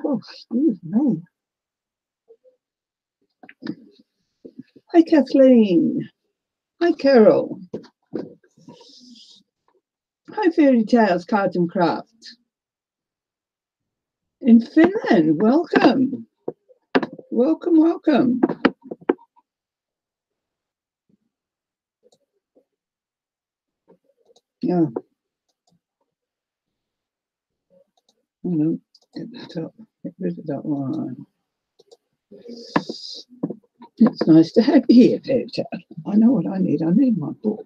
Oh, excuse me. Hi, Kathleen. Hi, Carol. Hi, Fairy Tales, Cards and Craft. In Finland, welcome. Welcome, welcome. Yeah. Oh, no, get that up. Get rid of that one. It's nice to have you here, Fairy Tale. I know what I need. I need my book.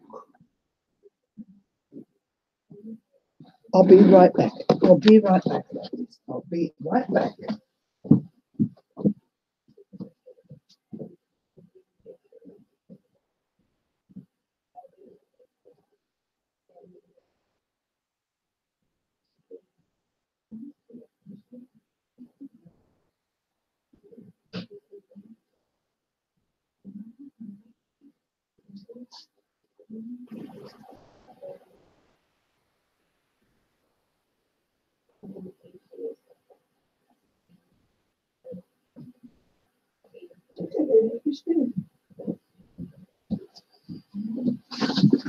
I'll be right back. I'll be right back, ladies. I'll be right back.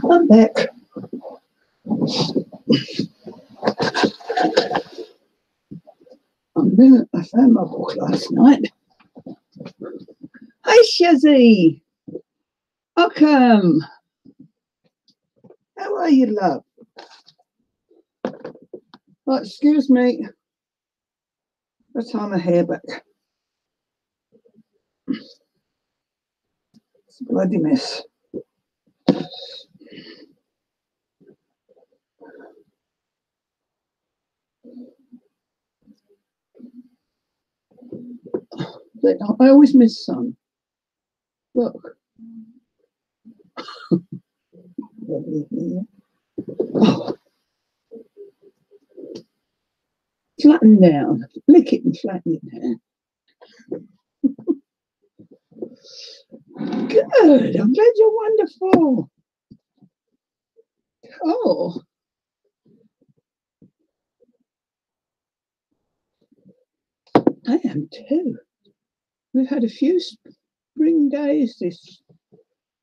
I'm back. I found my book last night. Hi, Shazzy. Welcome. How are you, love? Oh, excuse me. Let's tie my hair back. It's a bloody mess. I always miss some. Look. Oh. Flatten down. Lick it and flatten it down. Good. I'm glad you're wonderful. Oh. I am too. We've had a few spring days this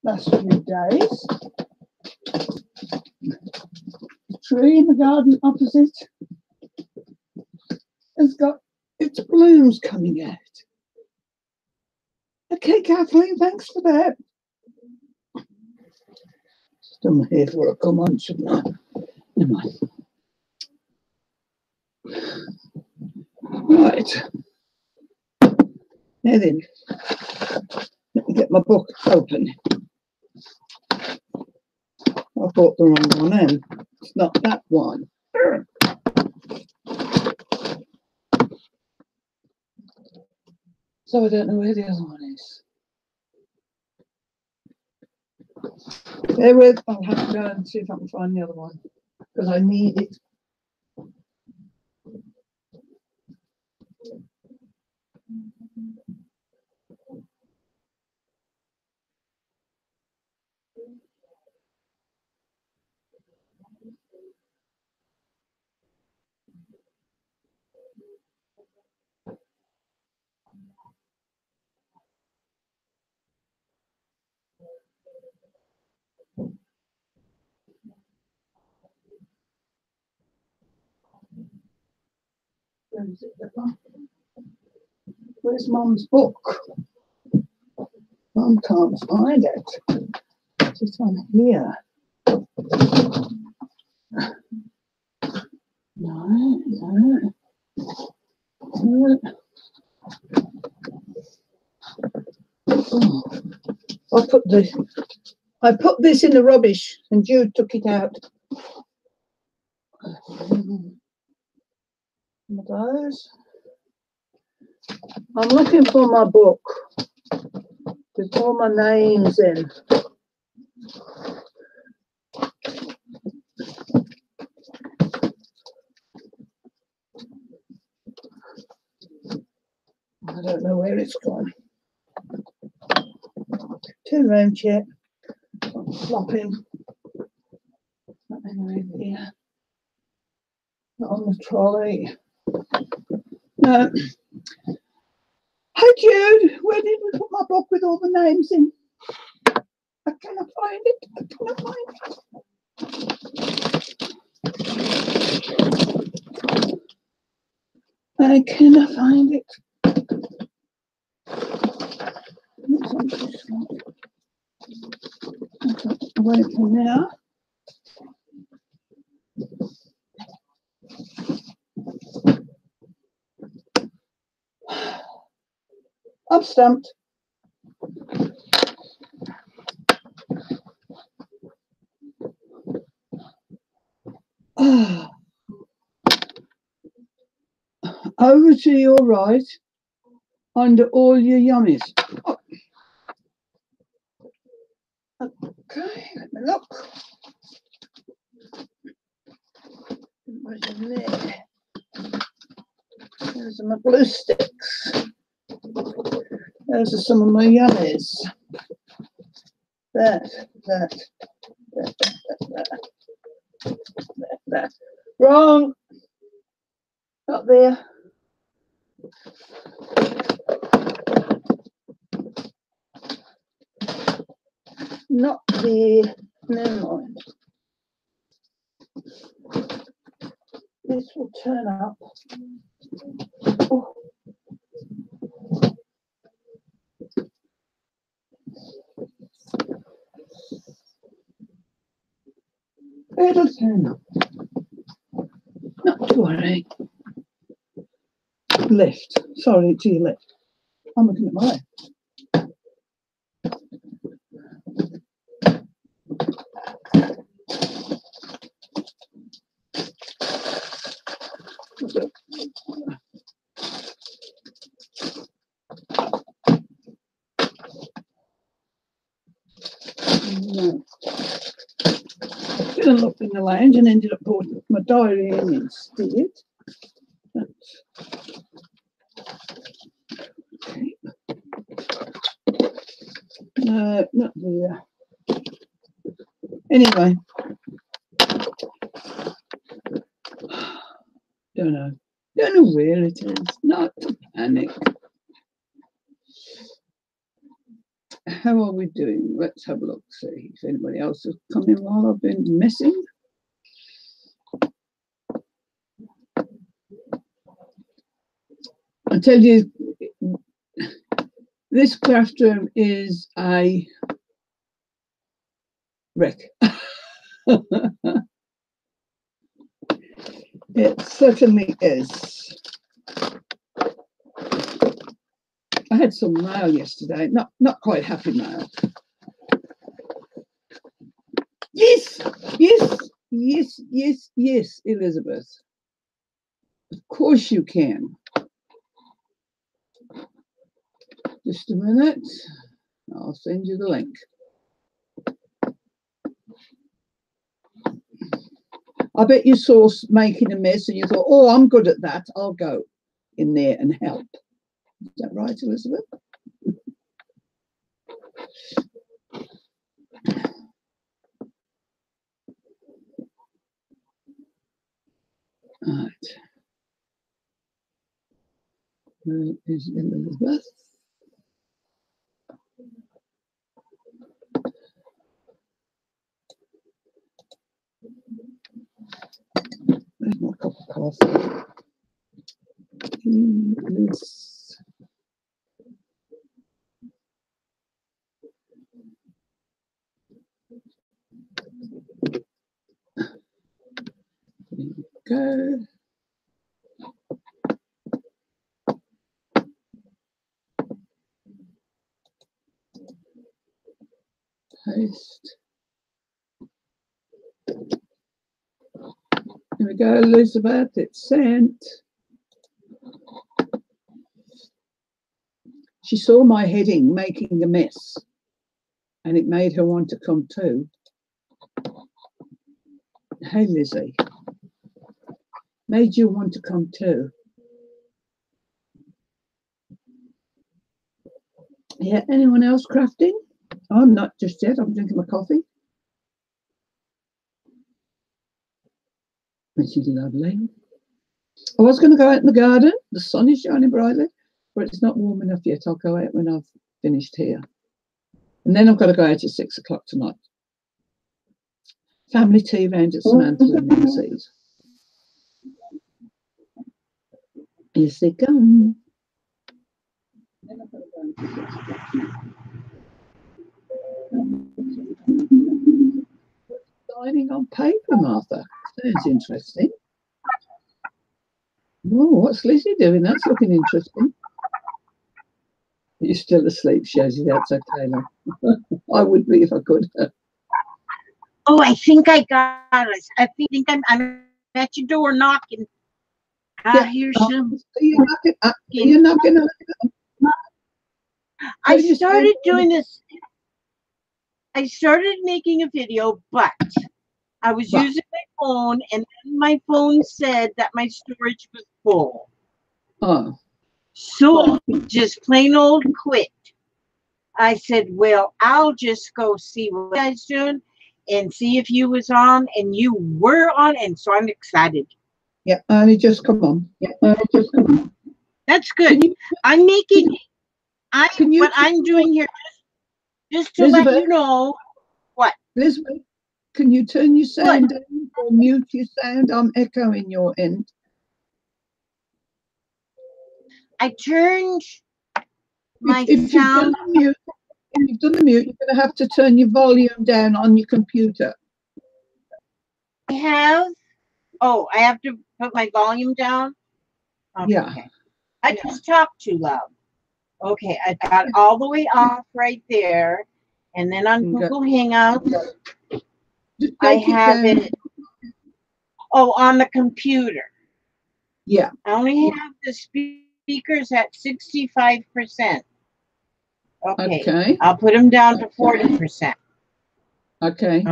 last few days. The tree in the garden opposite has got its blooms coming out. Okay, Kathleen, thanks for that. Still my hair for a come on, shouldn't I? Never mind. Right. Now then, let me get my book open. I bought the wrong one in. It's not that one. So I don't know where the other one is. Bear with, I'll have to go and see if I can find the other one because I need it. Is it the one? Where's Mum's book? Mum can't find it. It's on here. No. Oh. I put this in the rubbish and Jude took it out. Those. I'm looking for my book with all my names in. I don't know where it's gone. Turn around, Chip. Flopping. Not anywhere here. Not on the trolley. No. Hi, Jude. Where did we put my book with all the names in? I cannot find it. I cannot find it. I cannot find it. Away from now. I'm stumped. Over to your right, under all your yummies. Oh. Okay, let me look. Where's in there? Those are my glue sticks. Those are some of my yummies. That. Wrong. Not there. Not there. Never mind. This will turn up. Oh. It'll turn up. Not to worry. Left. Sorry, to your left. I'm looking at my left. No. Didn't look in the lounge and ended up putting my diary in instead. Okay. No, not there. Anyway. Don't know where it is. Not to panic. How are we doing? Let's have a look, see if anybody else has come in while I've been messing. I tell you, this craft room is a wreck. It certainly is. I had some mail yesterday, not quite happy mail. Yes, Elizabeth. Of course you can. Just a minute. I'll send you the link. I bet you saw making a mess and you thought, oh, I'm good at that. I'll go in there and help. Is that right, Elizabeth? Right. Where is Elizabeth? There's my cup of coffee. Liz. There you go. Paste. There we go, Elizabeth. It's sent. She saw my heading making a mess, and it made her want to come too. Hey, Lizzie. Made you want to come too. Yeah, anyone else crafting? Oh, not just yet. I'm drinking my coffee. Which is lovely. I was going to go out in the garden. The sun is shining brightly, but it's not warm enough yet. I'll go out when I've finished here. And then I've got to go out at 6 o'clock tonight. Family tea round at Samantha and Nancy's. Yes, they come. Signing on paper, Martha. Sounds interesting. Oh, what's Lizzie doing? That's looking interesting. You're still asleep, Shazzy. That's okay, love. I would be if I could. Oh, I think I got it. I think I'm at your door knocking. I hear some. You're knocking. I started doing this. I started making a video, but I was using my phone, and then my phone said that my storage was full. Oh. So just plain old quit. I said, well, I'll just go see what you guys doing and see if you was on, and you were on, and so I'm excited. Yeah, only just come on. That's good. I'm making what I'm doing here just to Elizabeth, let you know. What? Elizabeth, can you turn your sound down or mute your sound? I'm echoing your end. I turned my sound. If you've done the mute, you're going to have to turn your volume down on your computer. I have. Oh, I have to put my volume down? Okay. Yeah. I just talked too loud. Okay, I got it all the way off right there. And then on Google Hangouts, I have it. Oh, on the computer. Yeah. I only have the speakers at 65%. Okay. I'll put them down to 40%. Okay.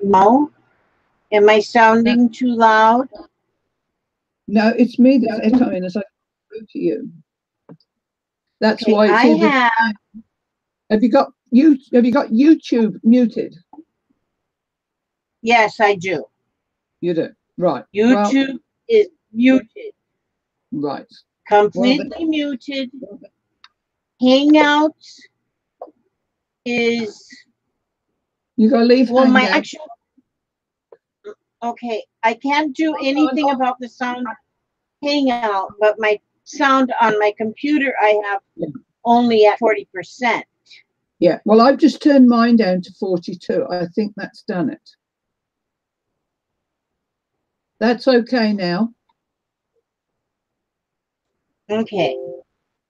No? Am I sounding too loud? No, it's me that's echoing as I go to you. That's why it's either. Have you got YouTube muted? Yes, I do. You do. Right. YouTube is muted. Right. Completely muted. Hangouts is. You gotta leave. Well, my actual. Okay, I can't do anything about the sound Hangout, but my sound on my computer I have only at 40%. Yeah. Well, I've just turned mine down to 42. I think that's done it. That's okay now. Okay.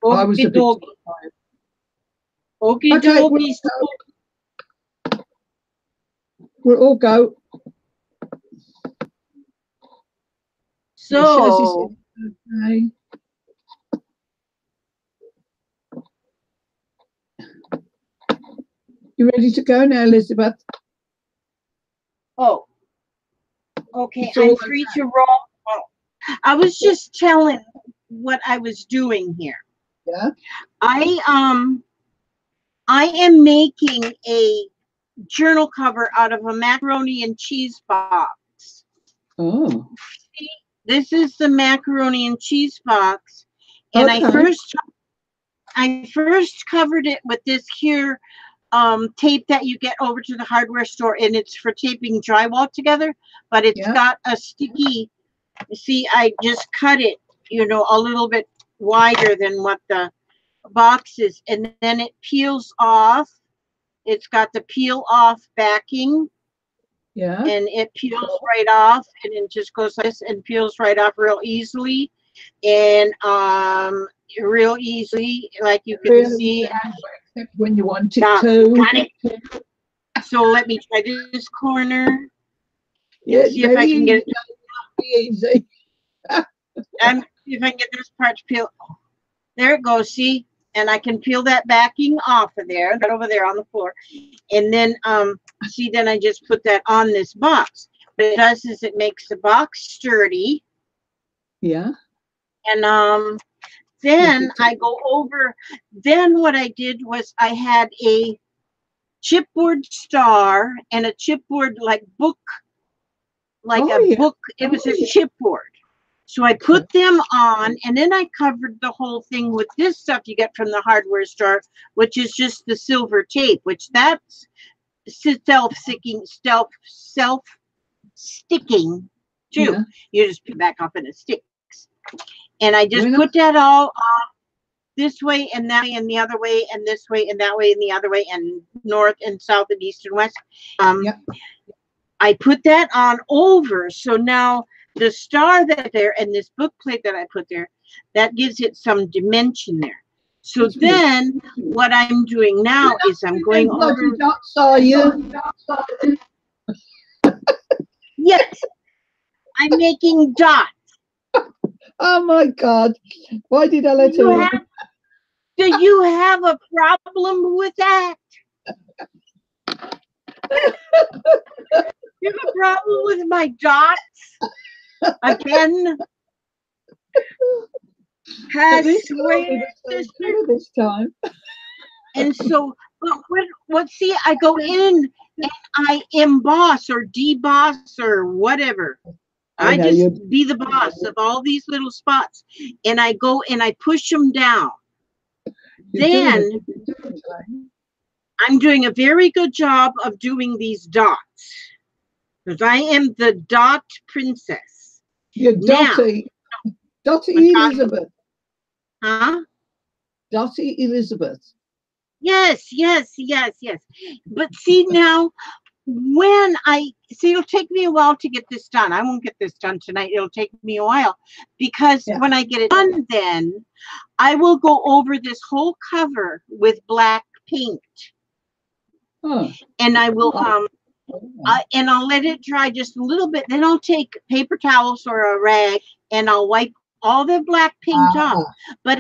I was a bit tired. Okay, we'll all go. So, okay. You ready to go now, Elizabeth? Oh, okay. I'm free to roll. Oh, I was just telling what I was doing here. Yeah. I am making a journal cover out of a macaroni and cheese box. Oh. See, this is the macaroni and cheese box, and I first covered it with this here tape that you get over to the hardware store, and it's for taping drywall together, but it's got a sticky. See, I just cut it you know, a little bit wider than what the box is, and then it peels off. It's got the peel off backing. Yeah. And it peels right off, and it just goes like this and peels right off real easily. And real easily, like you can Really, see. except when you want it to. So let me try this corner. Yeah, see if I can get it. Easy. See if I can get this part to peel. There it goes. See, and I can peel that backing off of there, right over there on the floor. And then see, then I just put that on this box. What it does is it makes the box sturdy. Yeah. And then I go over. Then what I did was I had a chipboard star and a chipboard like book, like book. It was a chipboard. So I put them on, and then I covered the whole thing with this stuff you get from the hardware store, which is just the silver tape, which that's self-sticking too. Yeah. You just put it back up and it sticks. And I just put that all on this way and that way and the other way and this way and that way and the other way and north and south and east and west. I put that on over. So now the star that's there and this book plate that I put there, that gives it some dimension there. So then what I'm doing now is I'm going over. Yes, I'm making dots. Oh my God. Why did I let you? Do you have a problem with that? You have a problem with my dots? Again? This time. And so, but see, I go in and I emboss or deboss or whatever. I just be the boss of all these little spots. And I go and I push them down. Then I'm doing a very good job of doing these dots. Because I am the dot princess. You're Dottie. Dottie Elizabeth. Huh? Dottie Elizabeth. Yes. But see now, when it'll take me a while to get this done. I won't get this done tonight. It'll take me a while. Because when I get it done, then I will go over this whole cover with black paint. Oh. And I will and I'll let it dry just a little bit. Then I'll take paper towels or a rag and I'll wipe all the black paint off. But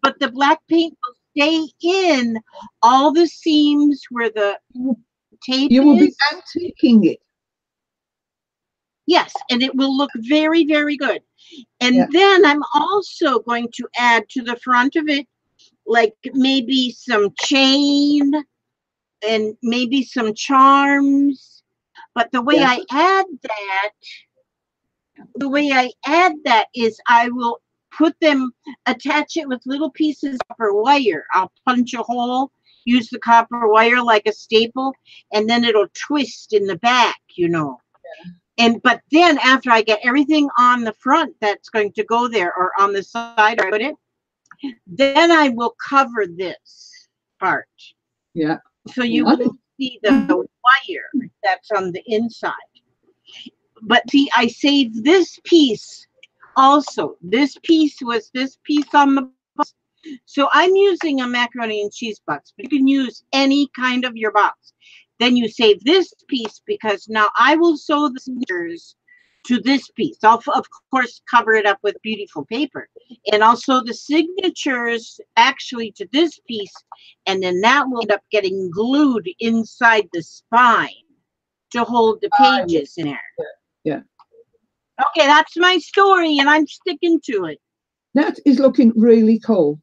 but the black paint will stay in all the seams where the tape You will be antiquing it. Yes, and it will look very, very good. And then I'm also going to add to the front of it, like maybe some chain and maybe some charms. But the way I add that is I will attach it with little pieces of copper wire. I'll punch a hole, use the copper wire like a staple, and then it'll twist in the back, you know. But then after I get everything on the front that's going to go there or on the side, I put it, then I will cover this part. Yeah. So you will see the wire that's on the inside. But see, I saved this piece also. This piece was this piece on the box. So I'm using a macaroni and cheese box, but you can use any kind of your box. Then you save this piece because now I will sew the signatures to this piece. I'll, of course, cover it up with beautiful paper. And I'll sew the signatures actually to this piece, and then that will end up getting glued inside the spine to hold the pages in there. Yeah. Okay, that's my story, and I'm sticking to it. That is looking really cool.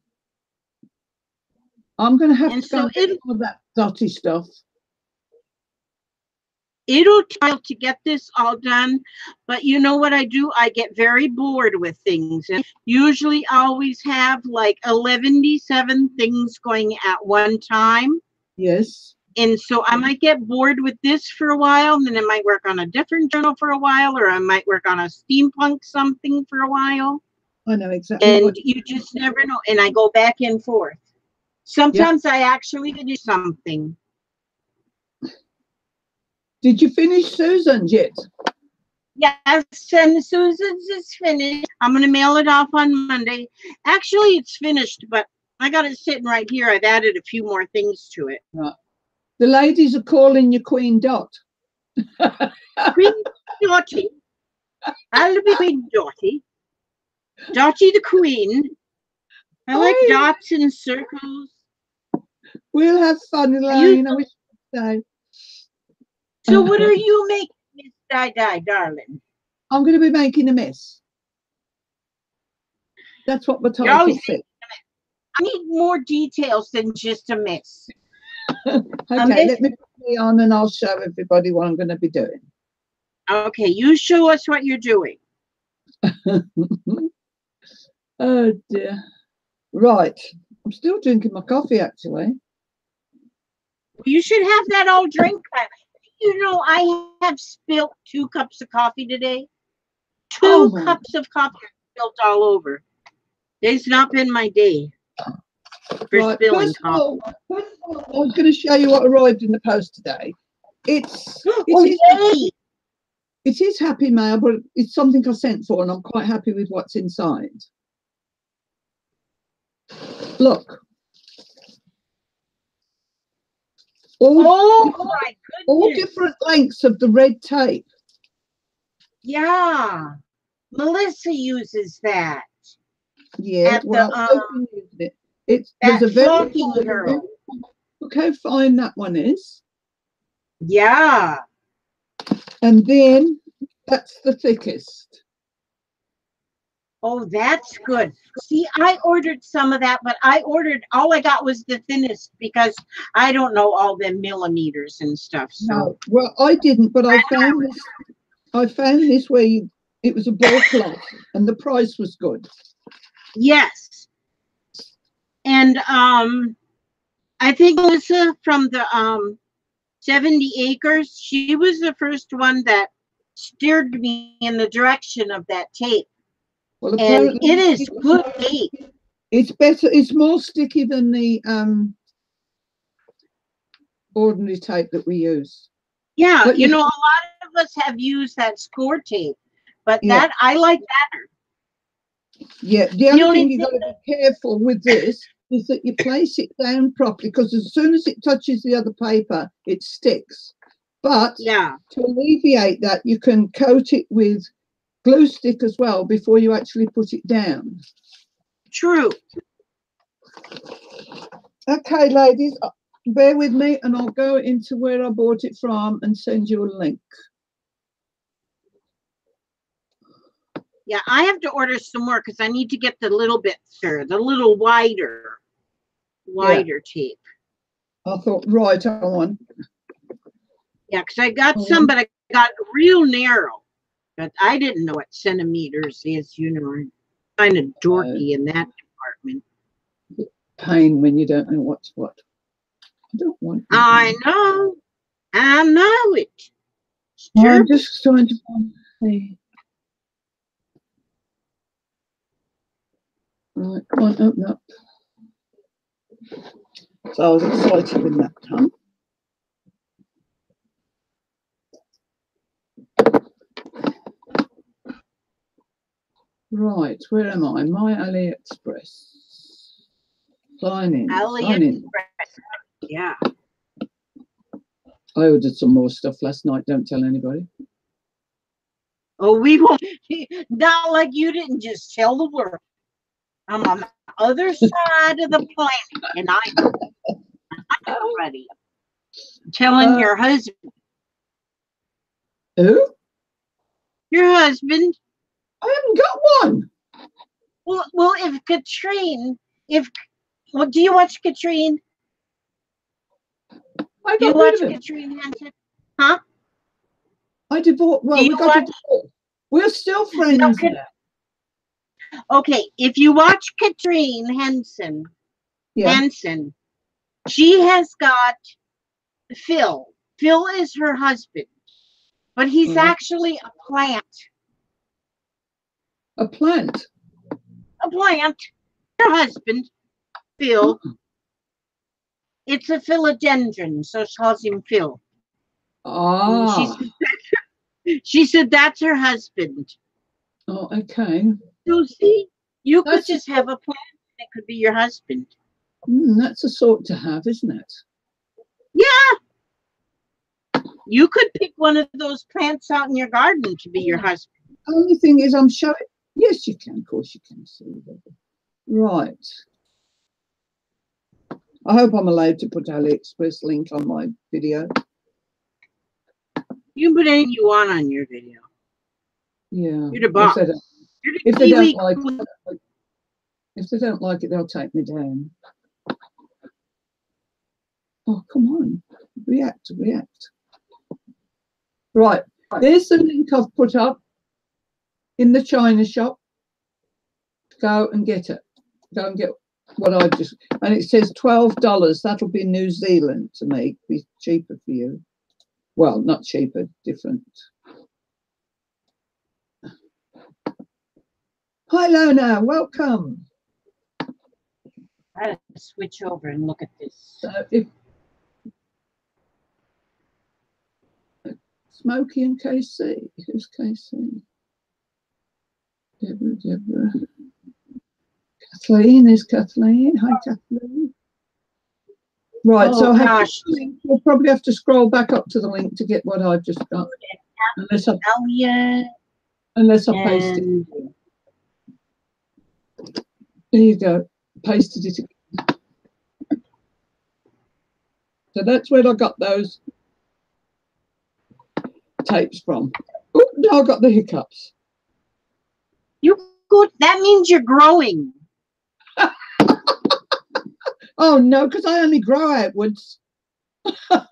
I'm going to have to go get some of that dotty stuff. It'll take to get this all done, but you know what I do? I get very bored with things. And usually I always have like 11 things going at one time. Yes. And so I might get bored with this for a while, and then I might work on a different journal for a while, or I might work on a steampunk something for a while. I know exactly. And you just never know. And I go back and forth. Sometimes I actually finish something. Did you finish Susan's yet? Yes, and Susan's is finished. I'm going to mail it off on Monday. Actually, it's finished, but I got it sitting right here. I've added a few more things to it. Right. The ladies are calling you Queen Dot. Queen Dottie. I'll be Queen Dottie. Dottie the Queen. I like dots and circles. We'll have fun, Elaine. I wish you'd say. So what are you making, Miss Di, darling? I'm going to be making a mess. That's what the title said. I need more details than just a mess. Okay, let me put me on and I'll show everybody what I'm going to be doing. Okay, you show us what you're doing. Oh dear. Right. I'm still drinking my coffee, actually. You should have that all drink. You know, I have spilt 2 cups of coffee today. 2 cups of coffee spilt all over. It's not been my day for spilling coffee. I was going to show you what arrived in the post today. It is Happy Mail, but it's something I sent for, and I'm quite happy with what's inside. Look. All different lengths of the red tape. Yeah. Melissa uses that. Yeah, there's a very girl. Look how fine that one is. Yeah. And then that's the thickest. Oh, that's good. See, I ordered some of that, but all I got was the thinnest because I don't know all the millimeters and stuff. So. No, well, I didn't, but I found this. I found this where it was a ball cloth and the price was good. Yes. And I think Melissa from the 70 Acres, she was the first one that steered me in the direction of that tape. Well, and it is good tape. It's better. It's more sticky than the ordinary tape that we use. Yeah, but you know, a lot of us have used that score tape, but that I like better. Yeah, the only thing you got to be careful with this is that you place it down properly, because as soon as it touches the other paper, it sticks. But to alleviate that, you can coat it with glue stick as well before you actually put it down. True. Okay, ladies, bear with me and I'll go into where I bought it from and send you a link. Yeah, I have to order some more because I need to get the little bit thicker, the little wider tape. I thought right on. Yeah, because I got some, but I got real narrow. But I didn't know what centimeters is, you know. I'm kind of dorky in that department. Pain when you don't know what's what. I don't want. I know it. I'm just trying to see. Right, come on, open up. So I was excited with that time. Right, where am I? My AliExpress. Sign in. AliExpress. Yeah. I ordered some more stuff last night. Don't tell anybody. Oh, we won't. Not like you didn't just tell the world. I'm on the other side of the planet, and I'm ready. Telling your husband. Who? Your husband. I haven't got one. Well, if Katrine, do you watch Katrine? I do you watch Katrine Hansen? Huh? I divorced. Well, we got a divorce. We're still friends. Okay, if you watch Katrine Hansen, she has got Phil. Phil is her husband, but he's actually a plant. A plant? A plant. Her husband, Phil. Oh. It's a philodendron, so she calls him Phil. Ah. She said that's her husband. Oh, okay. So see, you could just have a plant and it could be your husband. That's a sort to have, isn't it? Yeah. You could pick one of those plants out in your garden to be your husband. Only thing is, I'm showing. Yes, you can. Of course, you can see that. Right. I hope I'm allowed to put AliExpress link on my video. You can put anything you want on your video. Yeah. You're the boss. If they don't like it, they'll take me down. Oh, come on. React. Right. There's the link I've put up in the China shop. Go and get it. Go and get what I've just... And it says $12. That'll be New Zealand to me. Be cheaper for you. Well, not cheaper, different. Hi, Lona. Welcome. I gotta switch over and look at this. So Smokey and KC. Who's KC? Deborah. Kathleen is Kathleen. Hi, Kathleen. Right, Oh, so gosh. we'll probably have to scroll back up to the link to get what I've just got. Unless I paste it. There you go. Pasted it again. So that's where I got those tapes from. Oh, now I got the hiccups. You good? That means you're growing. Oh no, because I only grow outwards. That's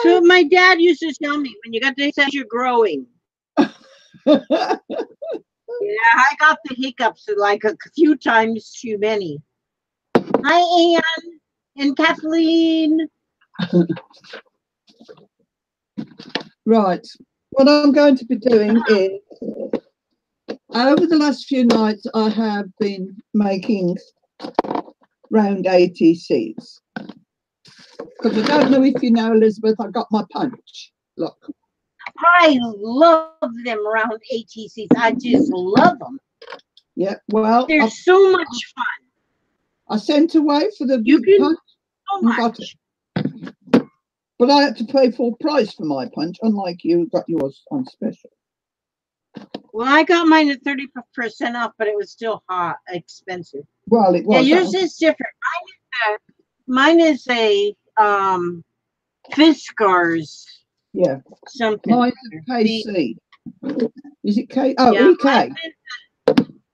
what my dad used to tell me. When you got the hiccups, you're growing. Yeah, I got the hiccups like a few times too many. Hi, Anne and Kathleen. Right. What I'm going to be doing is, over the last few nights, I have been making round ATCs. Because I don't know if you know, Elizabeth, I got my punch. Look. I love them round ATCs. I just love them. Yeah, well. They're so much fun. I sent away for the you can punch. So much. Got it. But I had to pay full price for my punch, unlike you got yours on special. Well, I got mine at 30% off, but it was still expensive. Well, it was. Yeah, yours is different. Mine is a Fiskars. Yeah. Something. Mine's a KC. Is it K? Oh, yeah, EK.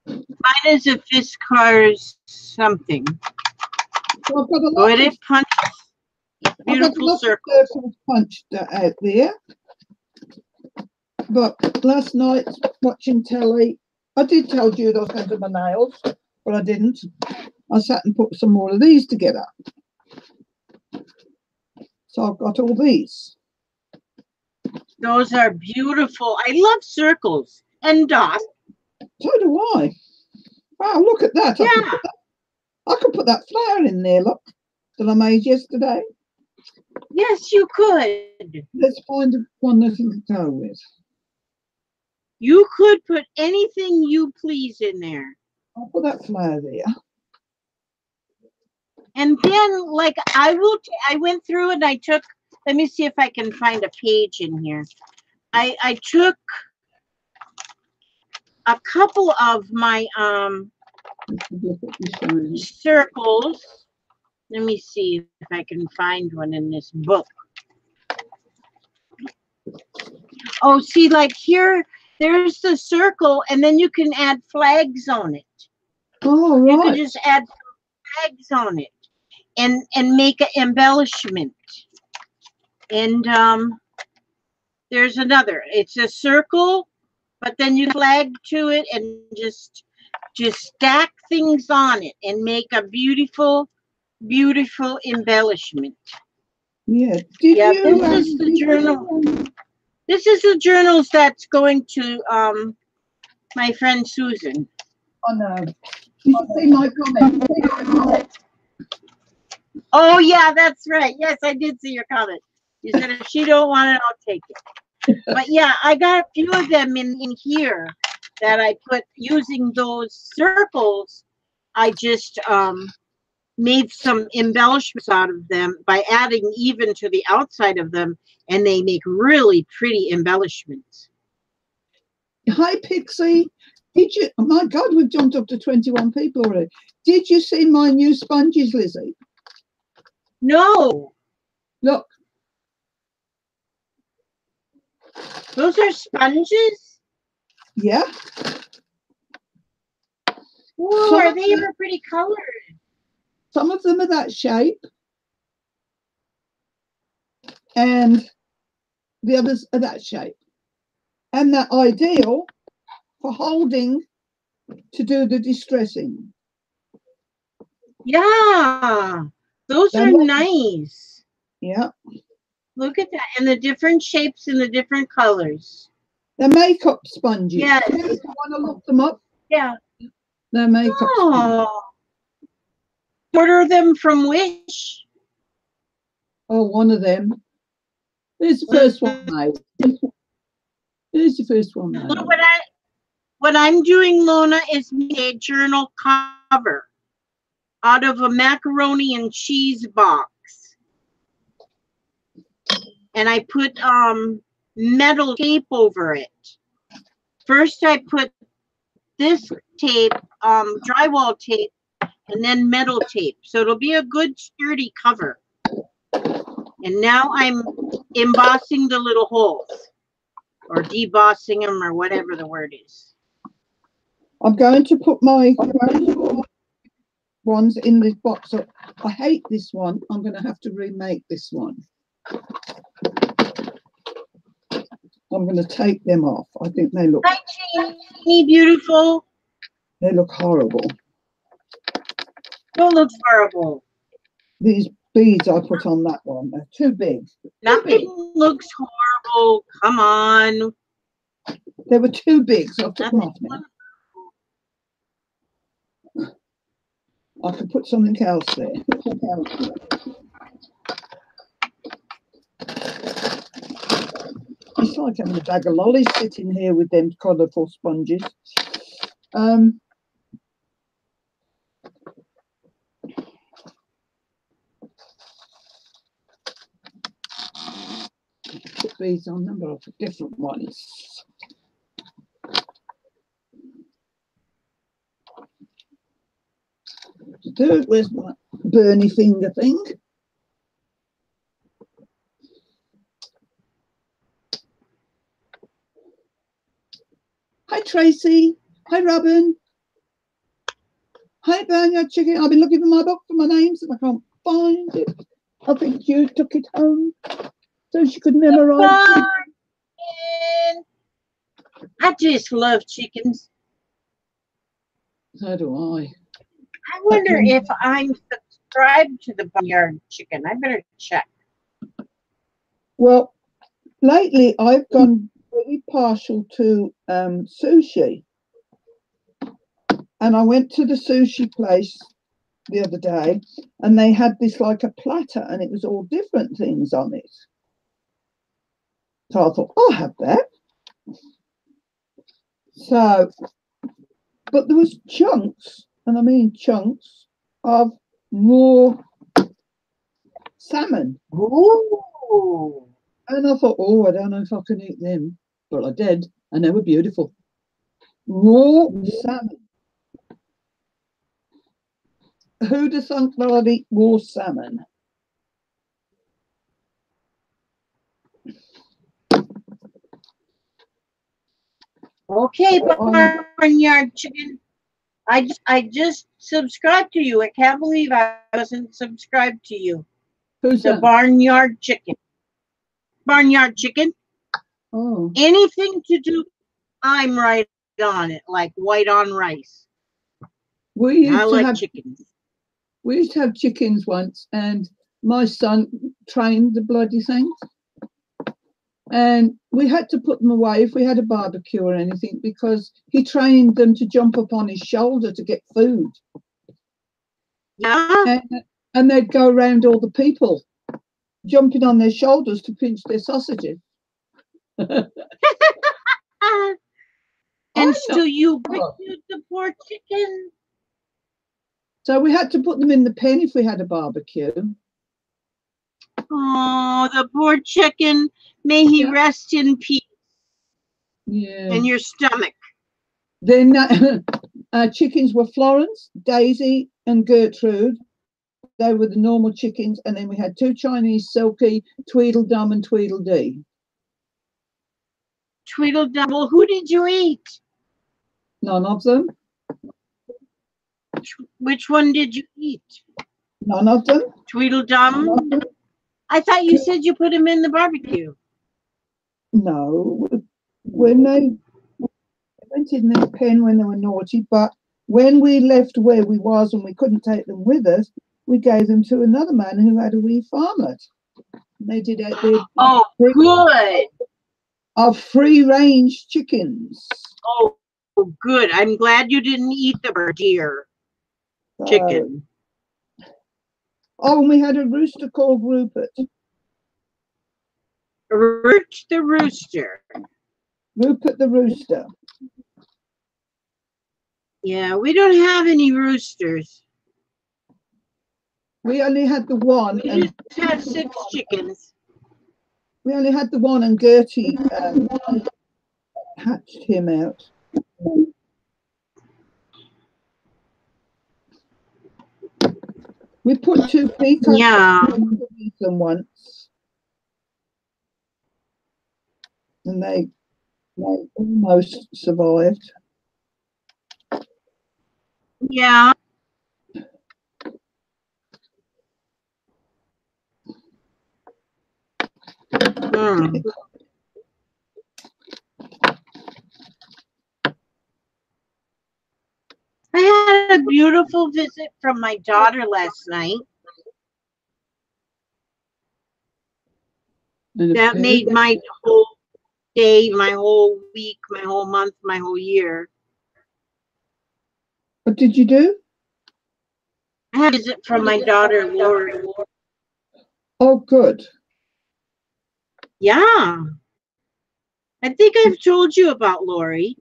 Mine is a Fiskars something. So I've got a lot But it punches beautiful circles. Punched out there. But last night, watching telly, I did tell Jude I was going to do my nails, but I didn't. I sat and put some more of these together. So I've got all these. Those are beautiful. I love circles and dots. So do I. Wow, look at that. Yeah. I could put that flower in there, look, that I made yesterday. Yes, you could. Let's find one that we can go with. You could put anything you please in there. I'll put that flower there. And then, like, I went through and I took, let me see if I can find a page in here. I took a couple of my circles. Let me see if I can find one in this book. Oh, see, like here, there's the circle, and then you can add flags on it. Oh, right. You can just add flags on it and make an embellishment. And there's another. It's a circle, but then you flag to it and just just stack things on it and make a beautiful, beautiful embellishment. Yeah. This is the journal. This is the journals that's going to my friend Susan. Oh no. You should see my comment. Oh yeah, that's right. Yes, I did see your comment. You said if she don't want it, I'll take it. But yeah, I got a few of them in here that I put using those circles. I just made some embellishments out of them by adding even to the outside of them, and they make really pretty embellishments. Hi, Pixie. Did you? Oh my God, we've jumped up to 21 people already. Did you see my new sponges, Lizzie? No. Look. Those are sponges? Yeah. Whoa, are they ever pretty colored? Some of them are that shape. And the others are that shape. And they're ideal for holding to do the distressing. Yeah. Those are nice. Yeah. Look at that. And the different shapes and the different colors. They're makeup sponges. Yes. You want to look them up? Yeah. They're makeup sponges. Order them from Wish. Oh, one of them. There's the first one made. There's the first one made. Look, what I'm doing, Lona, is make a journal cover out of a macaroni and cheese box. And I put metal tape over it. First, I put this tape, drywall tape, and then metal tape. So it'll be a good sturdy cover. And now I'm embossing the little holes, or debossing them, or whatever the word is. I'm going to put my ones in this box. So I hate this one. I'm going to have to remake this one. I'm going to take them off. I think they look... Hi, Jeannie, beautiful. They look horrible. Don't look horrible. These beads I put on that one, they're too big. Nothing looks horrible. Come on. They were too big, so I took them off now. I could put something else there. It's like having a bag of lollies sitting here with them colourful sponges. Put these on them, but I'll put different ones. Where's my Bernie finger thing? Hi, Tracy. Hi, Robin. Hi, Barnyard Chicken. I've been looking for my book for my names and I can't find it. I think you took it home so she could memorize it. I just love chickens. So do I. I wonder if I'm subscribed to the Barnyard Chicken. I better check. Well, lately I've gone very partial to sushi. And I went to the sushi place the other day and they had this like a platter and it was all different things on it. So I thought, I'll have that. So, but there was chunks, and I mean chunks, of raw salmon. Ooh. And I thought, oh, I don't know if I can eat them. But I did, and they were beautiful. Raw salmon. Who'd have thunk that I'd eat raw salmon? Okay, Barnyard Chicken. I just subscribed to you. I can't believe I wasn't subscribed to you. Who's the that? Barnyard Chicken. Barnyard Chicken. Oh. Anything to do, I'm right on it, like white on rice. We used I to like have chickens. we used to have chickens once, and my son trained the bloody things. And we had to put them away if we had a barbecue or anything, because he trained them to jump up on his shoulder to get food. Yeah. And they'd go around all the people, jumping on their shoulders to pinch their sausages. And so you rescued the poor chicken? So we had to put them in the pen if we had a barbecue. Oh, the poor chicken. May he rest in peace. Yeah. In your stomach. Then chickens were Florence, Daisy, and Gertrude. They were the normal chickens. And then we had 2 Chinese Silky, Tweedledum and Tweedledee. Tweedledum. Well, who did you eat? None of them. Which one did you eat? None of them. Tweedledum? I thought you said you put him in the barbecue. No. When they went in their pen when they were naughty, but when we left where we was and we couldn't take them with us, we gave them to another man who had a wee farmlet. They did out there. Oh, good. Of free-range chickens. Oh, good. I'm glad you didn't eat the deer chicken. Oh, and we had a rooster called Rupert. Rupert the rooster. Rupert the rooster. Yeah, we don't have any roosters. We only had the one. We just had 6 chickens. We only had the one, and Gertie hatched him out. We put 2 peacocks underneath them once, and they almost survived. Yeah. I had a beautiful visit from my daughter last night. That made my whole day, my whole week, my whole month, my whole year. What did you do? I had a visit from my daughter, Lori. Oh, good. Yeah. I think I've told you about Lori.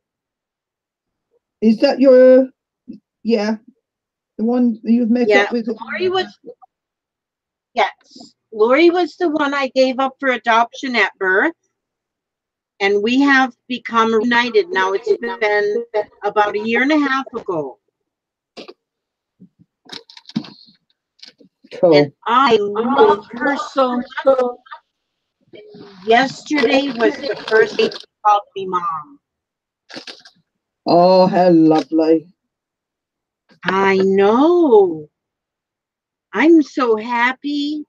Is that your, the one you've met up with? Lori was, yes. Lori was the one I gave up for adoption at birth. And we have become reunited now. It's been about 1.5 years ago. Cool. And I love her so much. Yesterday was the first day she called me mom. Oh, how lovely. I know. I'm so happy.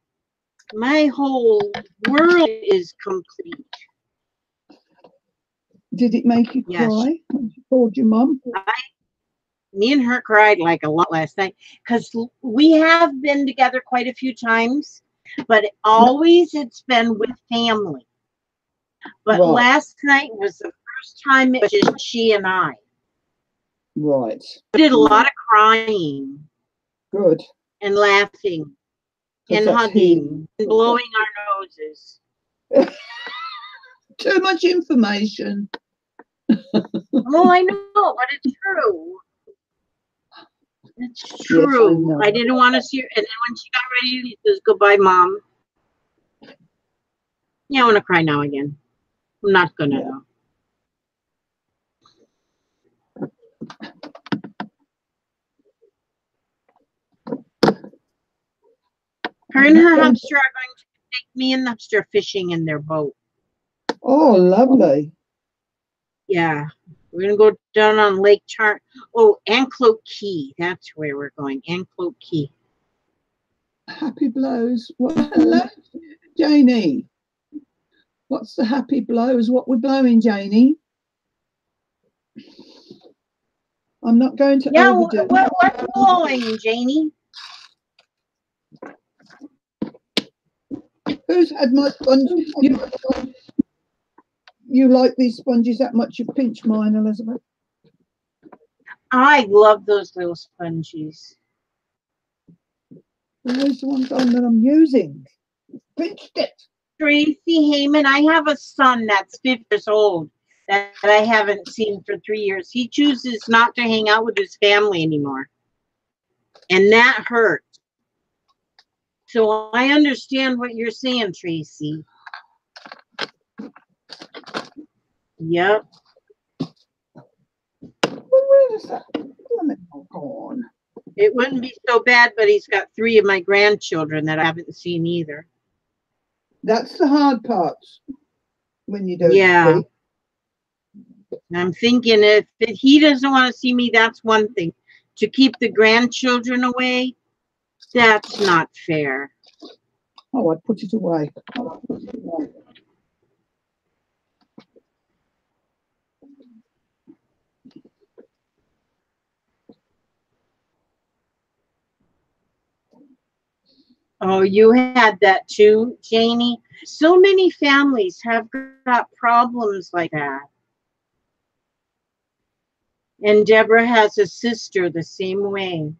My whole world is complete. Did it make you cry when she called your mom? Me and her cried like a lot last night, because we have been together quite a few times, but always it's been with family. But last night was the first time it was just she and I. Right. We did a lot of crying. Good. And laughing. And hugging. And blowing our noses. Too much information. Well, I know, but it's true. It's true. Yes, I didn't want to see her. And then when she got ready, she says, "Goodbye, Mom." Yeah, I want to cry now again. I'm not going to, Her and her hamster are going to take me and the hamster fishing in their boat. Oh, lovely. Yeah. We're going to go down on Lake Anclote Key. That's where we're going. Anclote Key. Happy blows. Well, hello, Janie. What's the happy blows? What we're blowing, Janie? I'm not going to Yeah, overdo it. what's blowing, Janie? Who's had my sponge? You like these sponges that much? You pinch mine, Elizabeth. I love those little sponges. Where's the one gone that I'm using? Pinched it. Tracy Heyman, I have a son that's 50 years old that I haven't seen for 3 years. He chooses not to hang out with his family anymore. And that hurts. So I understand what you're saying, Tracy. Yep. Well, where is that lemon gone? It wouldn't be so bad, but he's got 3 of my grandchildren that I haven't seen either. That's the hard part when you don't Yeah. speak. And I'm thinking if he doesn't want to see me, that's one thing. To keep the grandchildren away, that's not fair. Oh, I put it away. Oh, you had that too, Janie? So many families have got problems like that. And Deborah has a sister the same way.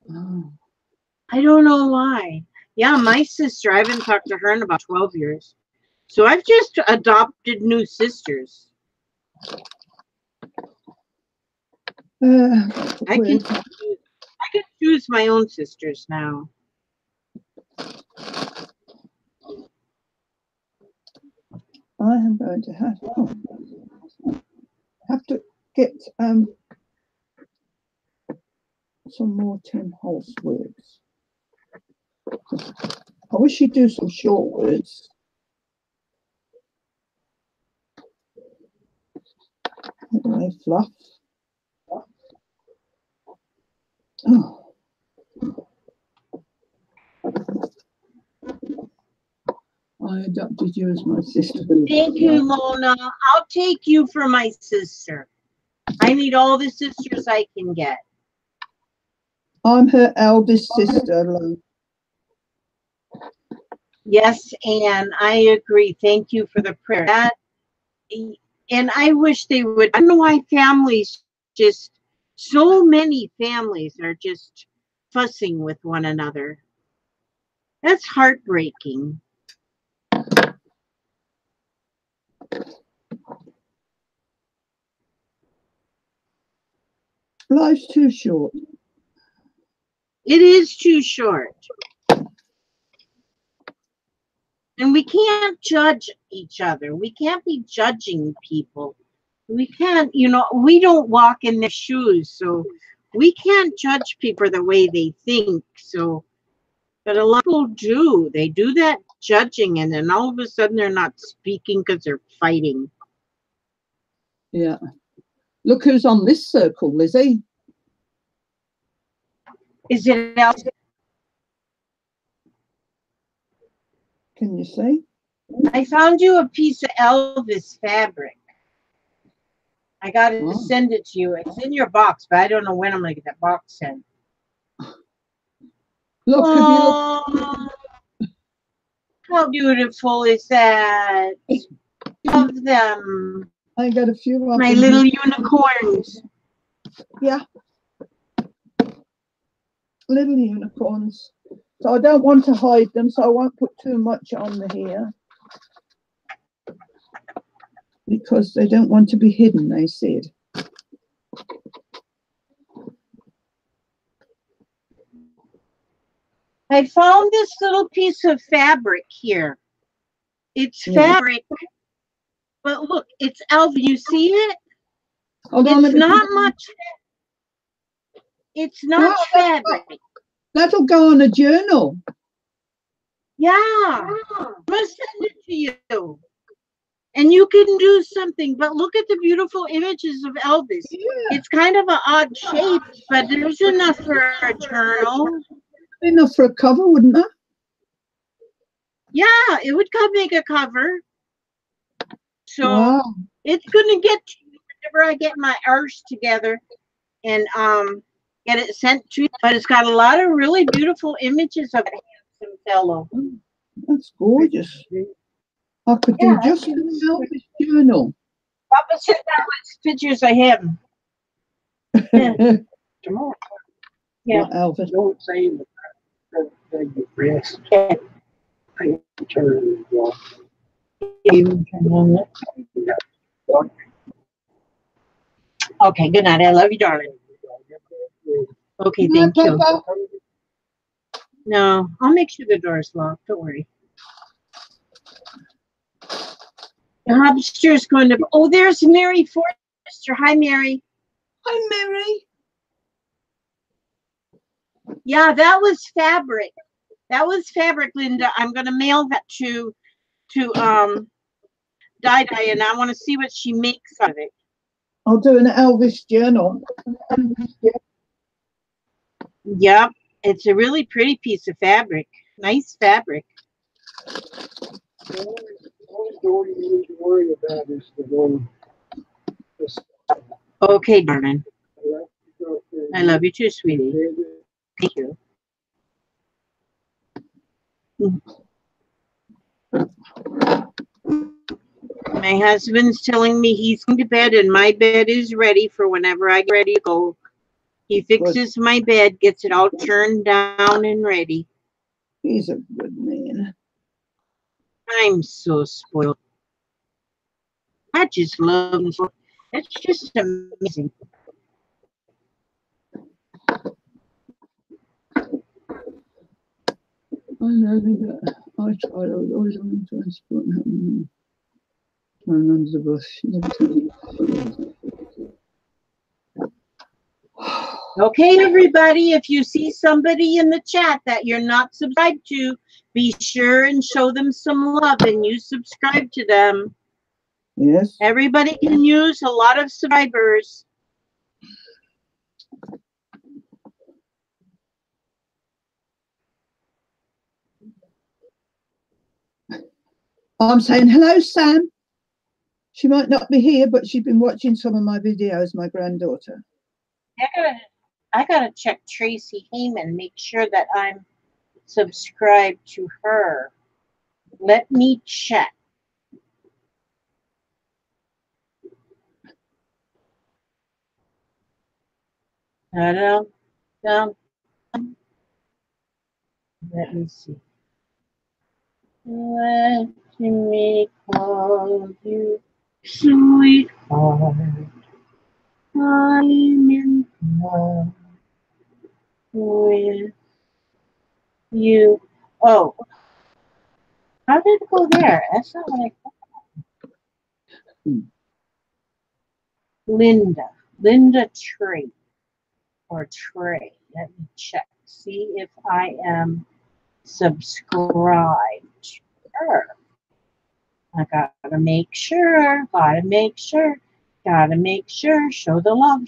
Oh. I don't know why. Yeah, my sister, I haven't talked to her in about 12 years. So I've just adopted new sisters. I can choose my own sisters now. I am going to have to get some more Tim Holtz words. I wish you'd do some short words. Anyway, fluff. Oh. I adopted you as my sister. Thank you, Mona. I'll take you for my sister. I need all the sisters I can get. I'm her eldest sister, Lou. Yes, Anne, I agree. Thank you for the prayer. And I wish they would. I don't know why families just, so many families are just fussing with one another. That's heartbreaking. Life's too short. It is too short. And we can't judge each other. We can't be judging people. We can't, we don't walk in their shoes. So we can't judge people for the way they think. So, but a lot of people do. They do that judging, and then all of a sudden they're not speaking because they're fighting. Yeah. Look who's on this circle, Lizzie. Is it else? Can you see? I found you a piece of Elvis fabric. I got to send it to you. It's in your box, but I don't know when I'm going to get that box sent. Look, oh, how beautiful is that? Love them. I got a few of my little unicorns. Yeah. Little unicorns. So I don't want to hide them, so I won't put too much on the here. Because they don't want to be hidden, they said. I found this little piece of fabric here. It's fabric, but look, it's Elvis. You see it? It's not much. It's not fabric. That'll go on a journal. Yeah. I'm going to send it to you. And you can do something, but look at the beautiful images of Elvis. Yeah. It's kind of an odd shape, but there's enough for a journal. Enough for a cover, wouldn't there? Yeah, it would make a cover. So it's going to get to you whenever I get my arse together and get it sent to you. But it's got a lot of really beautiful images of a handsome fellow. That's gorgeous. I could do just an Elvis journal. Papa said that was pictures of him. Yeah. Tomorrow. Yeah. What, Elvis? Don't say that you rest. Turn off. Okay, good night. I love you, darling. Okay, thank you. No, I'll make sure the door is locked. Don't worry. The hamster's going to. Oh, there's Mary Forrester. Hi, Mary. Hi, Mary. Yeah, that was fabric. That was fabric, Linda. I'm going to mail that to Di, and I want to see what she makes of it. I'll do an Elvis journal. Yep, it's a really pretty piece of fabric. Nice fabric. The only door you need to worry about is the one. Okay, darling. I love you too, sweetie. Thank you. My husband's telling me he's going to bed and my bed is ready for whenever I get ready to go. He fixes my bed, gets it all turned down and ready. He's a good man. I'm so spoiled. I just love him. It's just amazing. I know that I tried. I was always on transport and under the bus. Okay, everybody, if you see somebody in the chat that you're not subscribed to, be sure and show them some love and you subscribe to them. Yes. Everybody can use a lot of subscribers. I'm saying hello, Sam. She might not be here, but she's been watching some of my videos, my granddaughter. I gotta check Tracy Heyman, make sure that I'm subscribed to her. Let me check. Let me see. Let me call you sweetheart. I'm in love with you. Oh, how did it go there? That's not what I thought. Linda Tree or Trey. Let me check. See if I am subscribed to her. I gotta make sure. Show the love.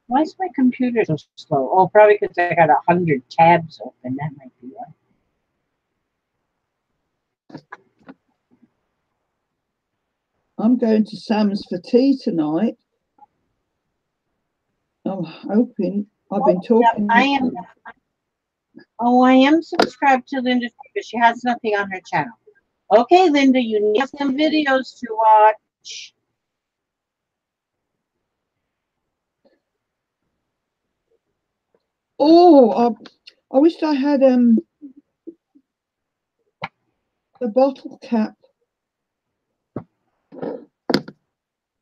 Why is my computer so slow? Oh, probably because I got 100 tabs open. That might be why. I'm going to Sam's for tea tonight. I'm hoping. I've been talking. I am subscribed to Linda because she has nothing on her channel. Okay, Linda, you need some videos to watch. Oh, I wished I had the bottle cap.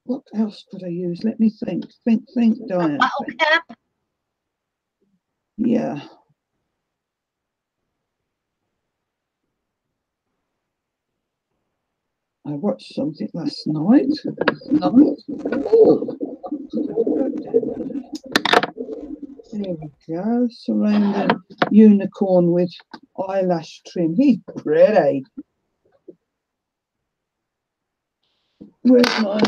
What else could I use? Let me think, Diane. Bottle cap? Yeah. I watched something last night. Oh. There we go. Surrounding unicorn with eyelash trim. He's pretty. Where's mine?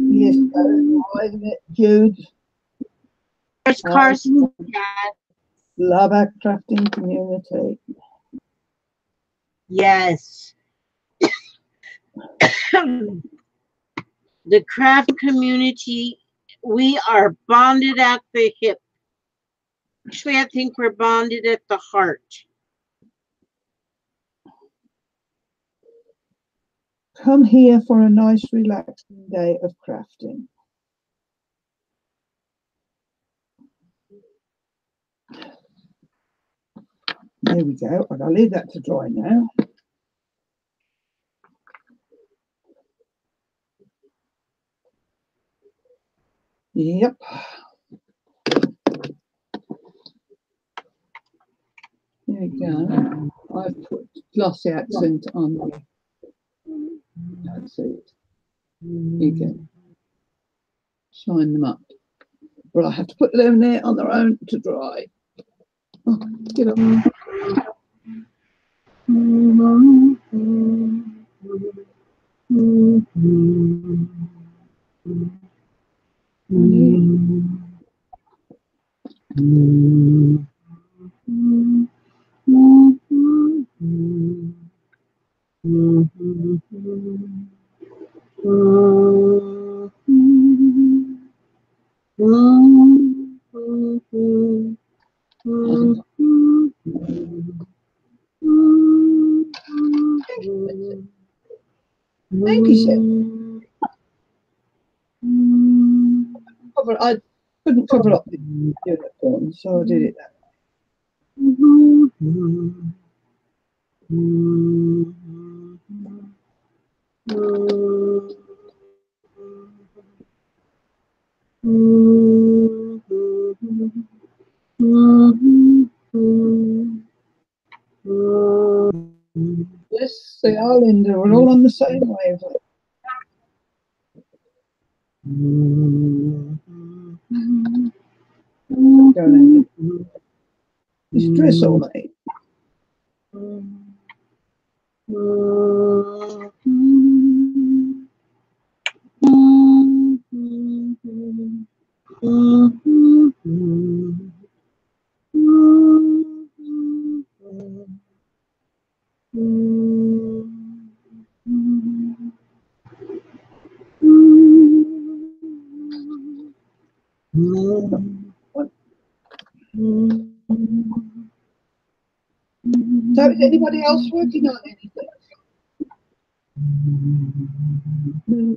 Yes, isn't it, Jude? There's Carson. Love our crafting community. Yes. The craft community, we are bonded at the hip. Actually, I think we're bonded at the heart. Come here for a nice, relaxing day of crafting. There we go. I'll leave that to dry now. Yep. There we go. I've put glossy accent on the. That's it. You can shine them up. But I have to put them there on their own to dry. Oh, get up. Thank you, Chef. I couldn't cover up the uniform, so I did it that Yes, they are, Linda. We're all on the same wavelength. Go, Linda. Is dress all right? So is anybody else working on anything?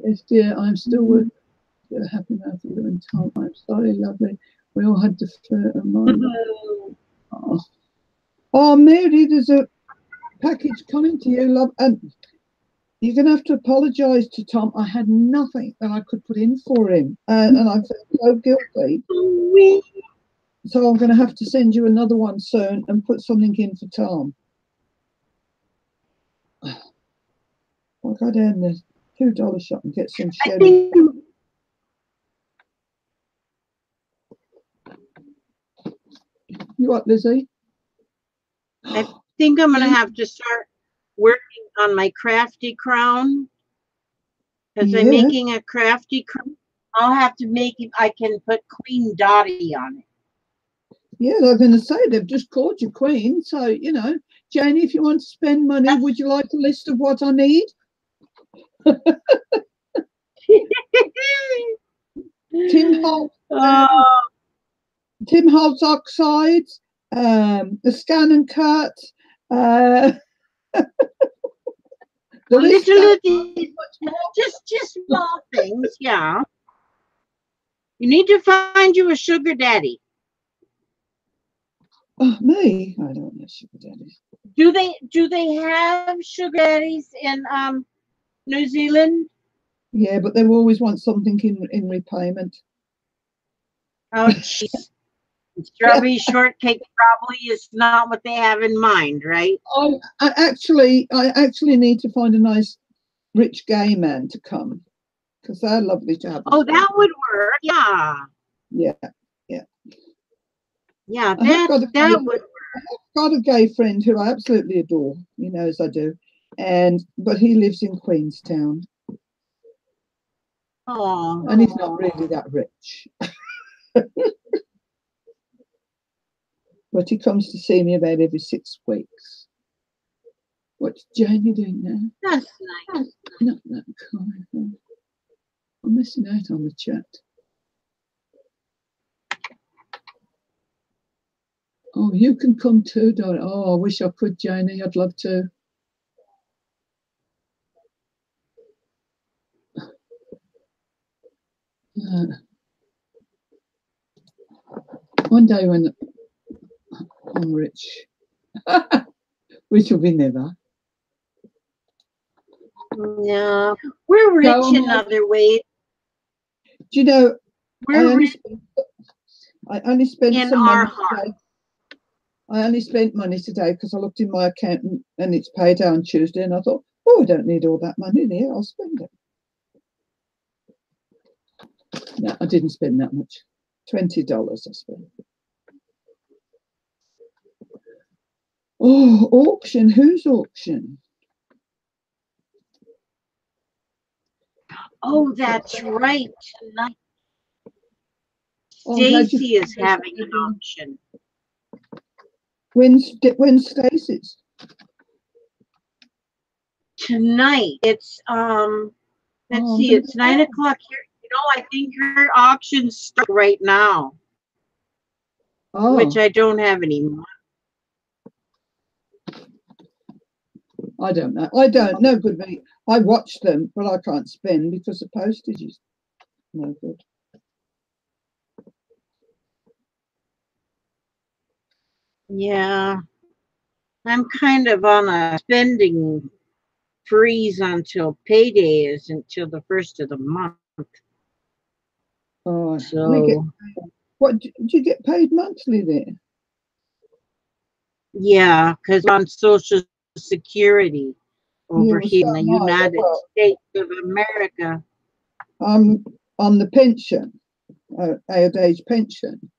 Yes, dear, I'm still working. Happy now for you and Tom. I'm sorry, lovely. We all had to defer a moment. Oh, Mary, there's a package coming to you, love. And you're going to have to apologise to Tom. I had nothing that I could put in for him. And I felt so guilty. So I'm going to have to send you another one soon and put something in for Tom. I'll go down the $2 shop and get some sherry. You what, Lizzie? I think I'm going to have to start working on my crafty crown. Because I'm making a crafty crown. I'll have to make it. I can put Queen Dottie on it. Yeah, they're going to say they've just called you Queen. So, you know, Janie, if you want to spend money, would you like a list of what I need? Tim Holtz oxides, the scan and cut. Literally, just small things, yeah. You need to find you a sugar daddy. Oh, me? I don't know sugar daddies. Do they have sugar daddies in New Zealand? Yeah, but they always want something in repayment. Oh, jeez. Strawberry shortcake probably is not what they have in mind, right? I actually need to find a nice rich gay man to come, because they're lovely to have. Oh, that would work. Yeah. Yeah. Yeah, that would work. I've got a gay friend who I absolutely adore. He knows I do, but he lives in Queenstown. Oh. And he's not really that rich. But he comes to see me about every 6 weeks. What's Janie doing now? That's nice. Not that kind. I'm missing out on the chat. Oh, you can come too, darling. Oh, I wish I could, Janie. I'd love to. One day when I'm rich, which will be never. Yeah, we're rich in other ways. Do you know, We're rich I only spent in some our money heart. today. I only spent money today because I looked in my account and it's payday on Tuesday, and I thought, oh, I don't need all that money there. I'll spend it. No, I didn't spend that much. $20 I spent. Oh, auction. Whose auction? Oh, that's right. Tonight, Oh, I'm glad Stacy is having an auction. When's Stacy's? Tonight. It's let's see, it's 9 o'clock here. You know, I think her auctions start right now. Oh. Which I don't have any money. I don't know. I don't know. Good me. I watch them, but I can't spend because the postage is no good. Yeah, I'm kind of on a spending freeze until payday is until the 1st of the month. Oh, so what do you get paid monthly there? Yeah, because I'm Social Security over here in the United States of America. I'm on the pension, old age pension.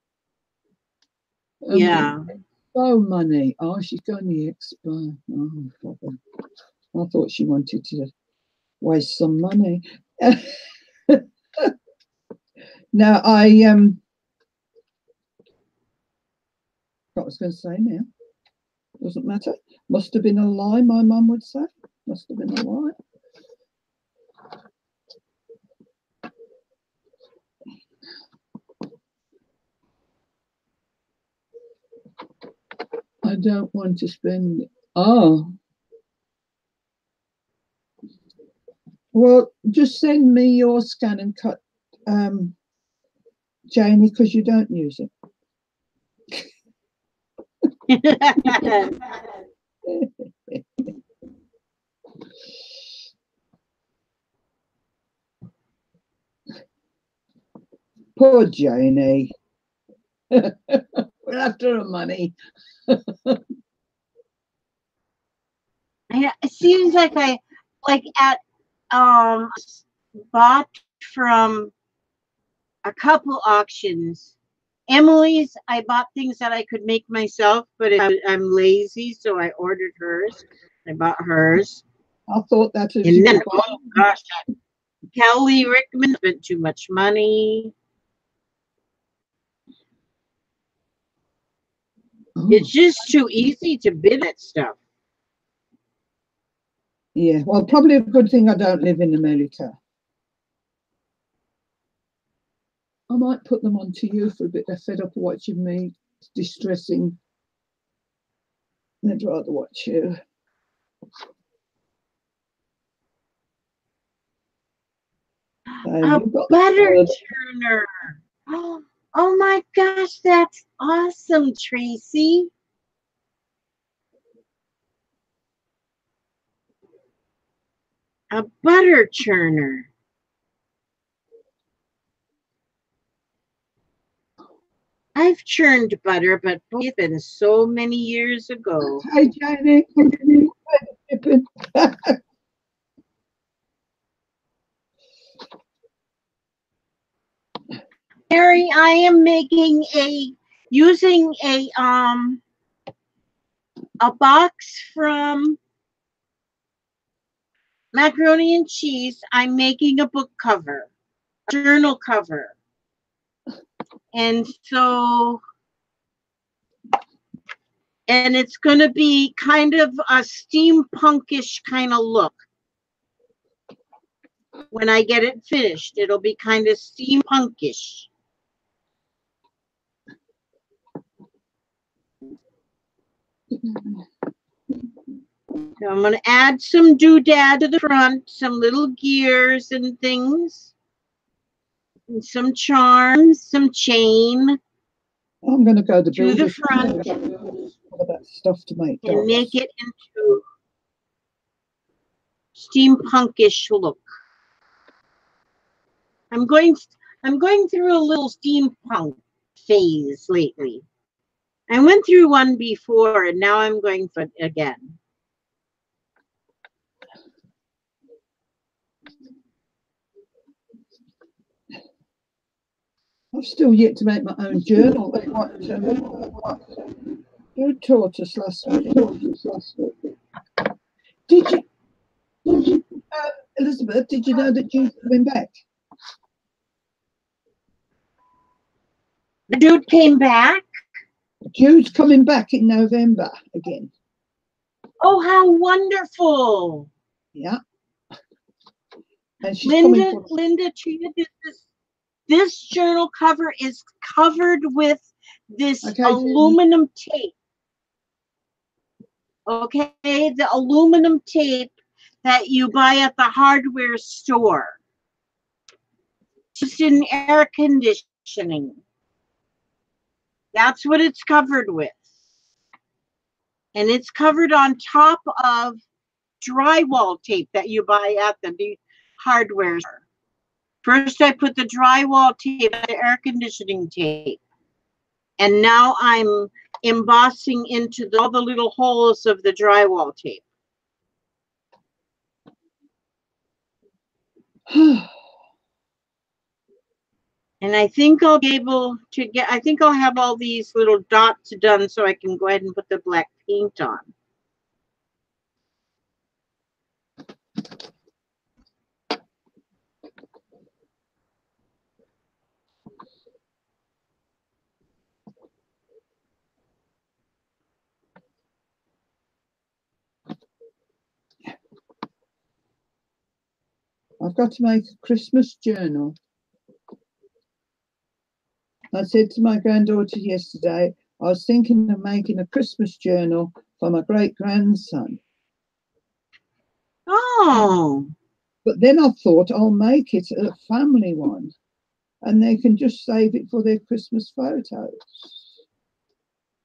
Yeah. So money. Oh, she's going to the expo. Oh, I thought she wanted to waste some money. No, what I was going to say now. Doesn't matter. Must have been a lie, my mum would say. Must have been a lie. I don't want to spend it. Oh. Well, just send me your scan and cut, Janie, because you don't use it. Poor Janie. We're after her money. It seems like I bought from a couple auctions. Emily's, I bought things that I could make myself, but I'm lazy, so I ordered hers. I bought hers. I thought that was. And then, oh gosh, Kelly Rickman spent too much money. Oh. It's just too easy to bid at stuff. Yeah, well, probably a good thing I don't live in America. I might put them on to you for a bit. They're fed up watching me. It's distressing. They'd rather watch you. A butter churner. Oh my gosh, that's awesome, Tracy. A butter churner. I've churned butter, but boy, it's been so many years ago. Hi, Janie. Mary, I am making using a box from Macaroni and Cheese. I'm making a book cover, a journal cover. And so, and it's going to be kind of a steampunkish kind of look. When I get it finished, it'll be kind of steampunkish. So I'm going to add some doodad to the front, some little gears and things, and some charms, some chain. I'm going to go to the front all that stuff to make and make it into steampunkish look. I'm going through a little steampunk phase lately. I went through one before, and now I'm going for it again. I've still yet to make my own journal. You taught us last week. Did you, Elizabeth, did you know that Jude's coming back? The dude came back? Jude's coming back in November again. Oh, how wonderful. Yeah. And she's Linda treated this journal cover is covered with this aluminum tape. Okay, the aluminum tape that you buy at the hardware store. Just in air conditioning. That's what it's covered with. And it's covered on top of drywall tape that you buy at the hardware store. First, I put the drywall tape, the air conditioning tape. And now I'm embossing into all the little holes of the drywall tape. And I think I'll be able to I think I'll have all these little dots done so I can go ahead and put the black paint on. I've got to make a Christmas journal. I said to my granddaughter yesterday, I was thinking of making a Christmas journal for my great-grandson. Oh. But then I thought I'll make it a family one and they can just save it for their Christmas photos.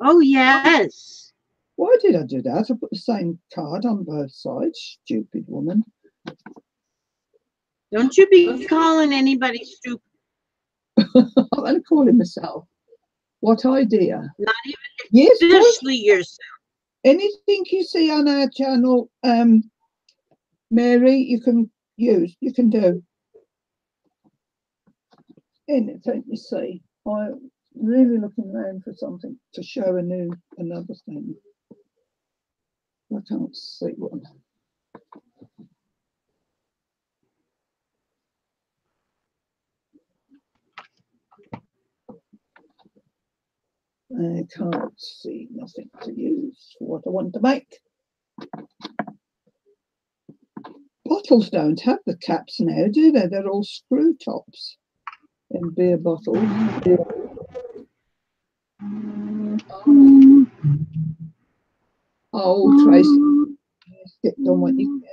Oh, yes. Why did I do that? I put the same card on both sides, stupid woman. Don't you be calling anybody stupid. I'm going to call him myself. What idea? Not even especially yourself. Anything you see on our channel, Mary, you can use, you can do. Anything you see. I'm really looking around for something to show another thing. I can't see one. I can't see nothing to use for what I want to make. Bottles don't have the caps now, do they? They're all screw tops. in beer bottles. Oh, Tracy, get on what you can.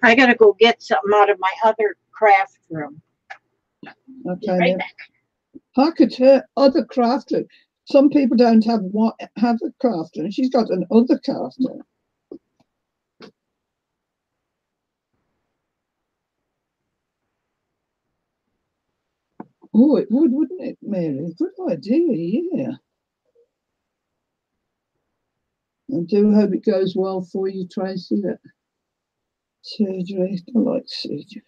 I gotta go get something out of my other craft room. Okay, Right then. back. Look at her other craft room. Some people don't have a craft room. She's got an other craft room. Oh, it would, wouldn't it, Mary? Good idea, yeah. I do hope it goes well for you, Tracy, that surgery. I like surgery.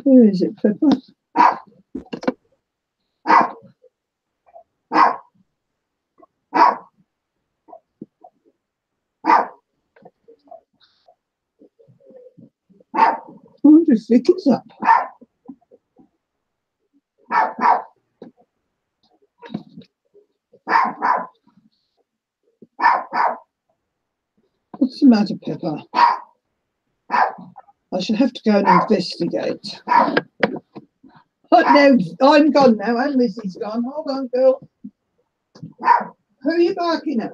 Where is it, Pepper? I wonder if Vicky's up. What's the matter, Pepper? I should have to go and investigate. Oh, no, I'm gone now, and Lizzie's gone. Hold on, girl. Who are you barking at?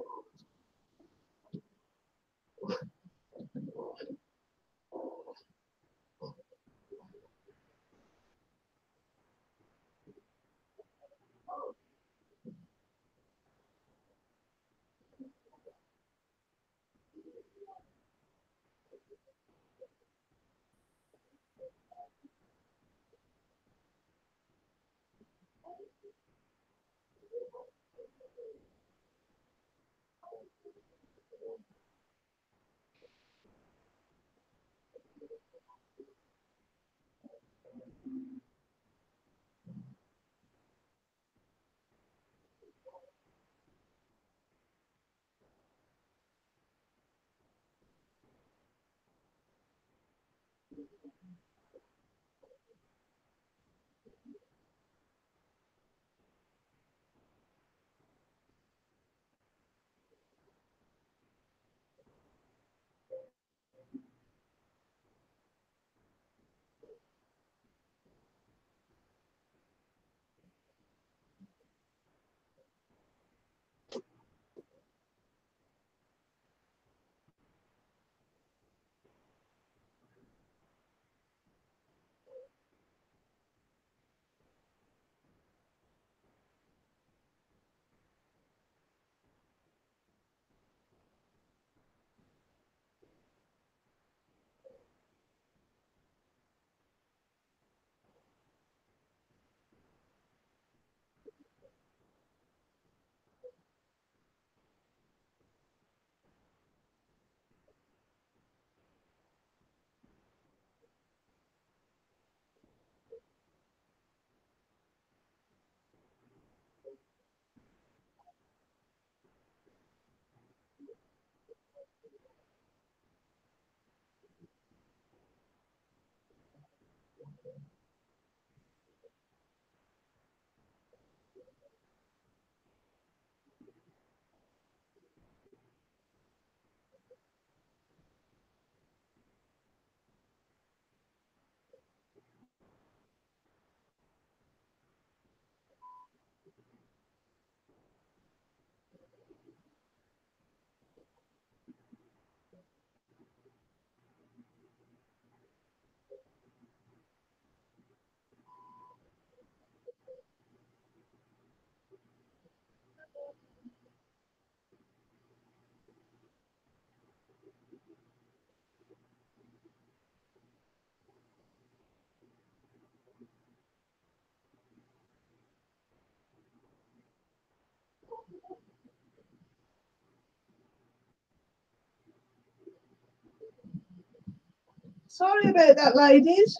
Sorry about that, ladies.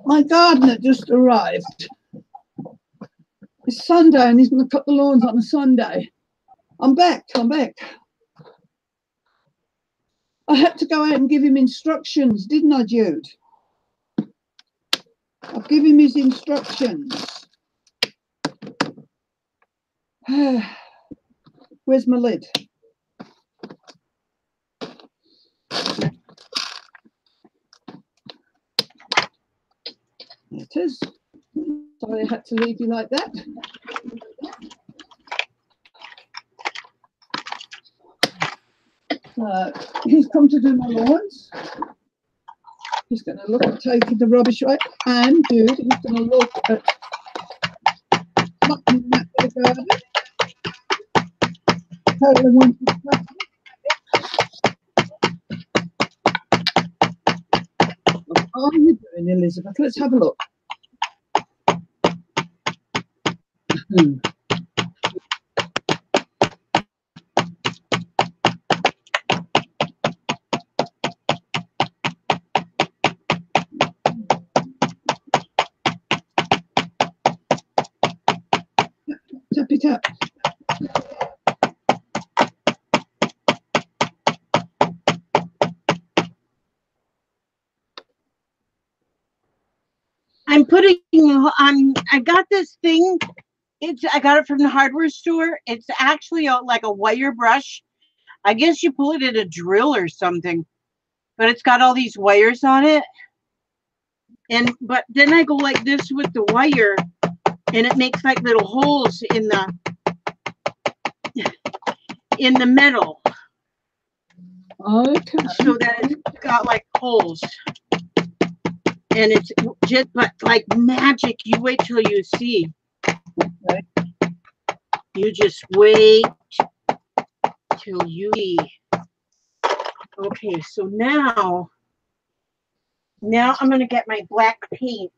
My gardener just arrived. It's Sunday and he's going to cut the lawns on a Sunday. I'm back. I had to go out and give him instructions, didn't I, Jude? I'll give him his instructions. Where's my lid? There it is. Sorry I had to leave you like that. He's come to do my lawns. He's going to look at taking the rubbish away, and dude, he's going to look at mucking that to the garden. Totally wants to stuff. What are you doing, Elizabeth? Let's have a look. Tappy tap. I'm putting I got this thing. I got it from the hardware store. It's actually like a wire brush. I guess you pull it in a drill or something, but it's got all these wires on it. But then I go like this with the wire, and it makes like little holes in the metal. Okay. So that it's got like holes. And it's just, but like magic. You wait till you see. Okay. You just wait till you see. Okay, so now I'm going to get my black paint.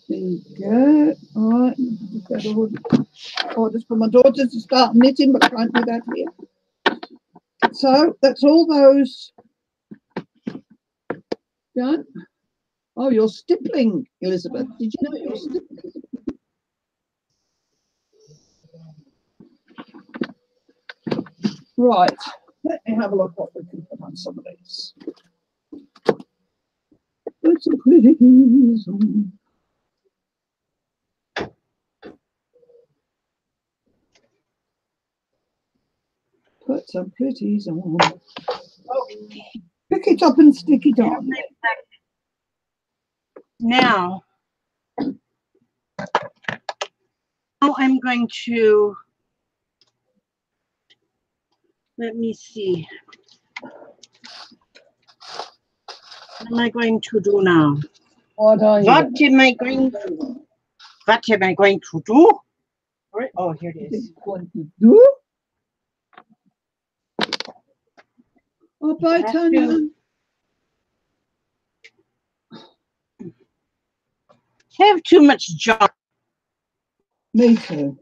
Good. All right. Orders for my daughter to start knitting, but can't do that here. So that's all those done. Oh, you're stippling, Elizabeth. Did you know you're stippling? Right. Let me have a look what we can put on some of these. Put some pretties on. Put some pretties on. Okay. Pick it up and stick it on. Now I'm going to, let me see. What am I going to do now? What are you What am I going to do? Oh, here it is. going to do? Oh, bye, Tanya. I have too much junk. Me too.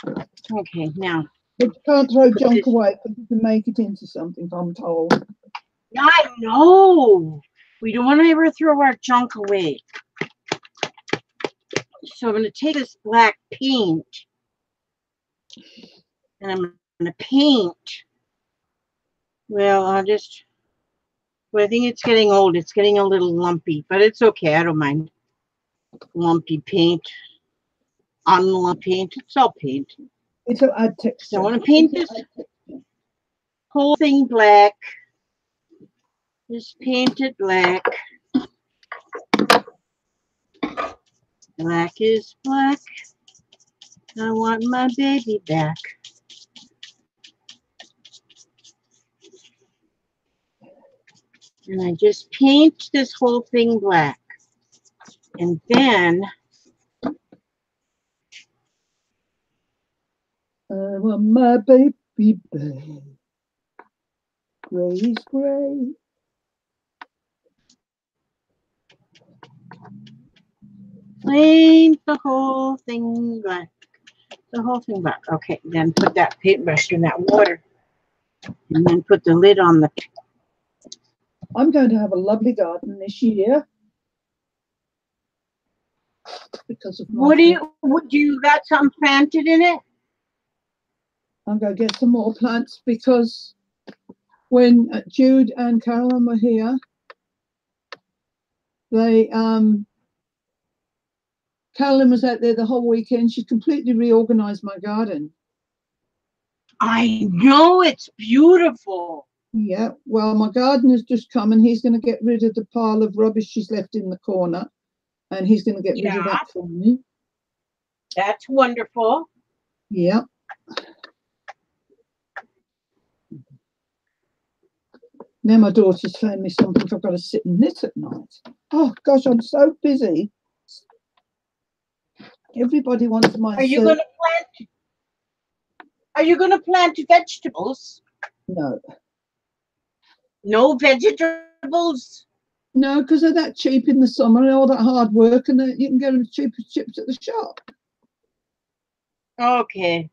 Okay, now. But you can't throw junk away because you can make it into something, I'm told. I know. We don't want to ever throw our junk away. So I'm going to take this black paint and I'm going to paint. Well, I think it's getting old. It's getting a little lumpy, but it's okay. I don't mind. Lumpy paint. Unlumpy paint. It's all paint. It'll add texture. So I want to paint this whole thing black. Just paint it black. Black is black. I want my baby back. And I just paint this whole thing black. And then I want my baby back. Gray's gray. paint the whole thing black. The whole thing black. Okay, then put that paintbrush in that water. And then put the lid on the. I'm going to have a lovely garden this year. Because of my What do you got something planted in it? I'll go get some more plants because when Jude and Carolyn were here, Carolyn was out there the whole weekend. She completely reorganized my garden. I know, it's beautiful. Yeah, well, my gardener's just come and he's going to get rid of the pile of rubbish she's left in the corner, and he's going to get rid of that for me. That's wonderful. Yeah. Now my daughter's found me something I've got to sit and knit at night. Oh gosh, I'm so busy. Everybody wants my. Are you going to plant vegetables? No. No vegetables? No, because they're that cheap in the summer and all that hard work, and you can get them as cheap as chips at the shop. Okay.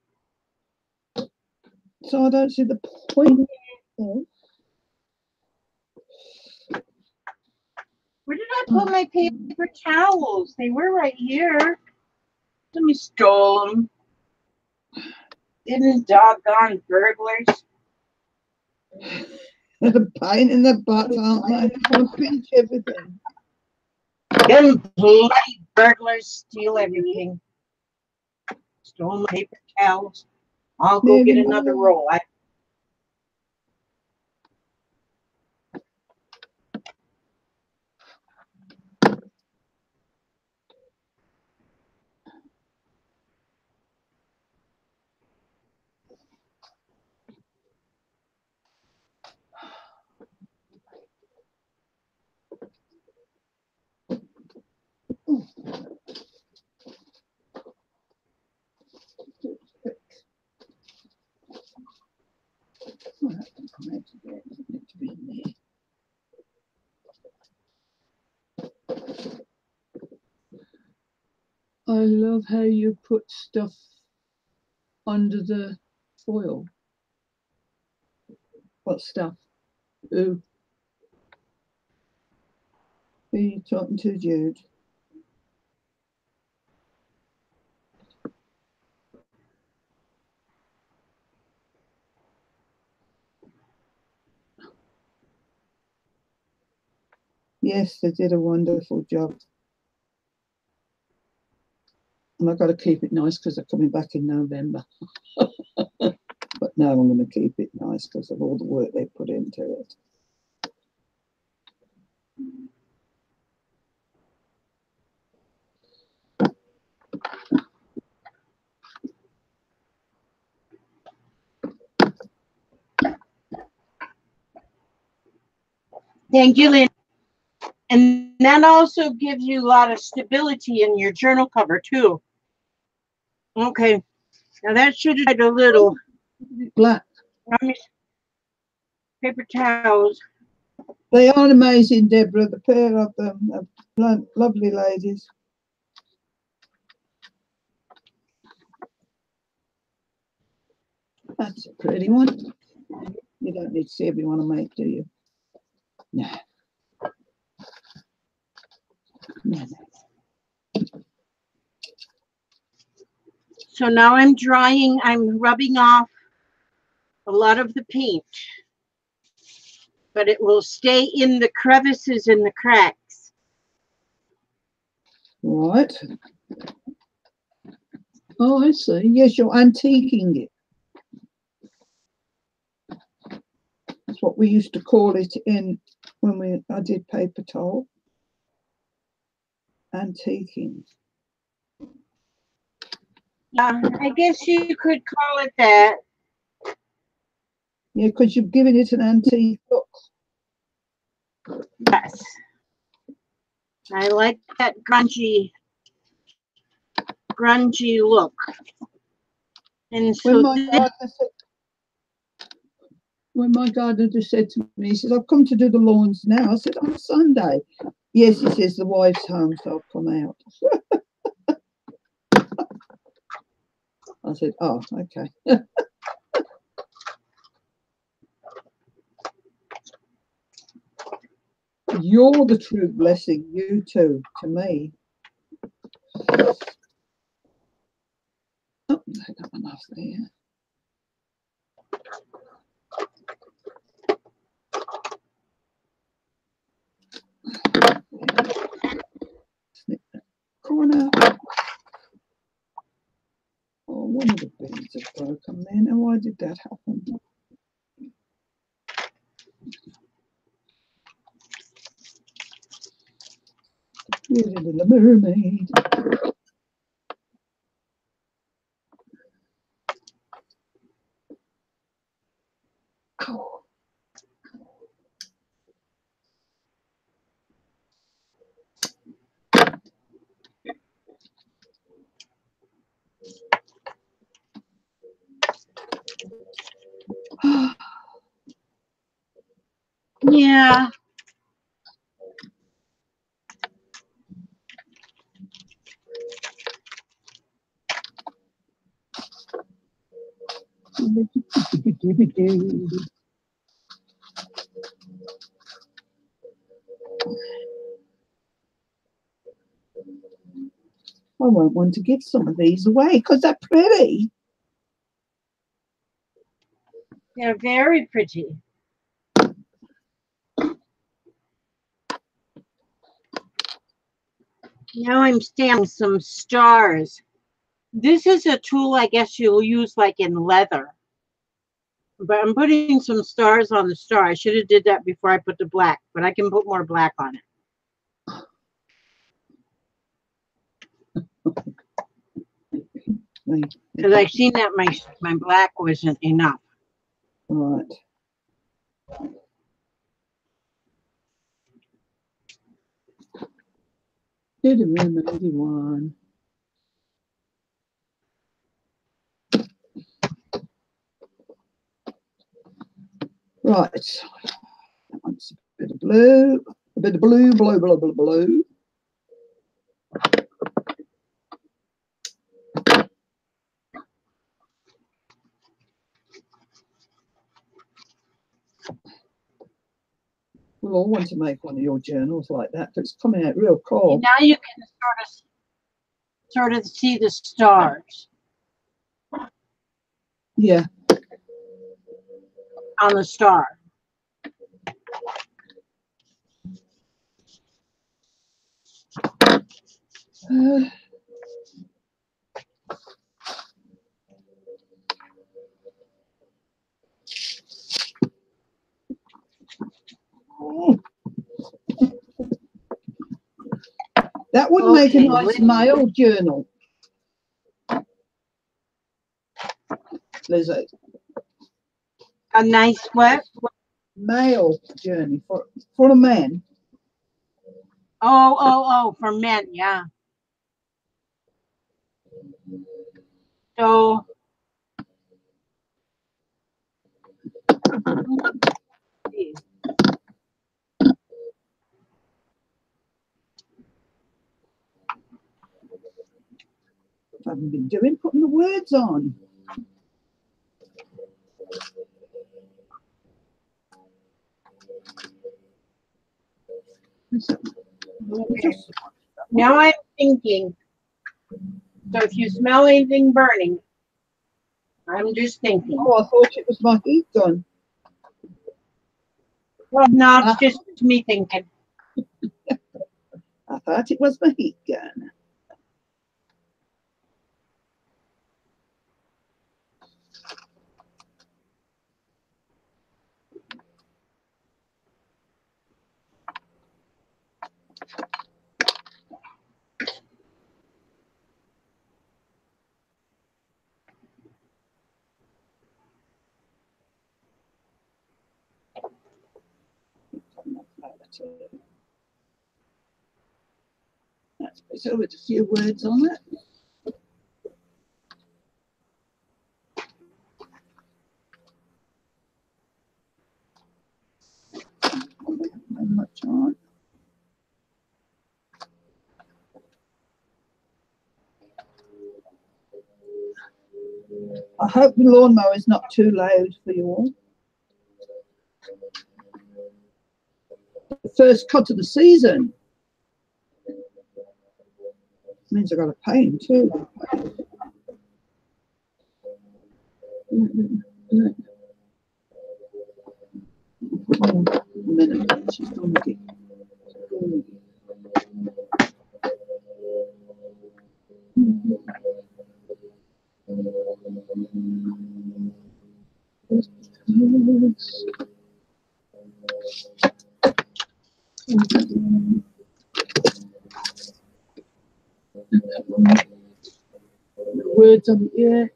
So I don't see the point. Where did I put my paper towels? They were right here. Somebody stole them. Didn't doggone burglars. They're a pain in the butt, aren't they? They pinch everything. Them bloody burglars steal everything. Stole my paper towels. I'll go get another roll. I love how you put stuff under the foil. What stuff? Who? Who are you talking to, Jude? Yes, they did a wonderful job. And I've got to keep it nice because they're coming back in November. But no, I'm going to keep it nice because of all the work they put into it. Thank you, Lynn. And that also gives you a lot of stability in your journal cover, too. Okay. Now that should add a little. Black. Paper towels. They are amazing, Deborah. The pair of them are lovely ladies. That's a pretty one. You don't need to see every one I make, do you? No. No. So now I'm rubbing off a lot of the paint, but it will stay in the crevices and the cracks. Right. Oh, I see. Yes, you're antiquing it. That's what we used to call it when I did paper towel. Antiquing. Yeah, I guess you could call it that. Yeah, because you've given it an antique look. Yes. I like that grungy look. And so when my gardener just said to me, he says, I've come to do the lawns now. I said, on Sunday. Yes, he says, the wife's home, so I'll come out. I said, oh, okay. You're the true blessing, you too, to me. Oh, I got one off there. corner. Oh, one of the beads have broken then. And why did that happen? Pretty little mermaid. Oh. Yeah. I won't want to give some of these away because they're pretty. They're very pretty. Now I'm stamping some stars. This is a tool I guess you'll use like in leather. But I'm putting some stars on the star. I should have did that before I put the black, but I can put more black on it. Because I've seen that my black wasn't enough. All right. Did a room 81. Right. That one's a bit of blue. A bit of blue, blue, blue, blue, blue. We'll all want to make one of your journals like that. It's coming out real cool. And now you can sort of see the stars. Yeah. On the star. That would make a nice mail journal, Lizzie. A nice what? Mail journey for a man. Oh, for men, yeah. So I haven't been doing putting the words on. okay. Now I'm thinking, so if you smell anything burning, I'm just thinking. Oh, I thought it was my heat gun. Well, no, it's just me thinking. I thought it was my heat gun. So with a few words on it. Not much on. I hope the lawnmower is not too loud for you all. The first cut of the season. Means I got to pay him too. A minute, she's going to get. Words on the ear.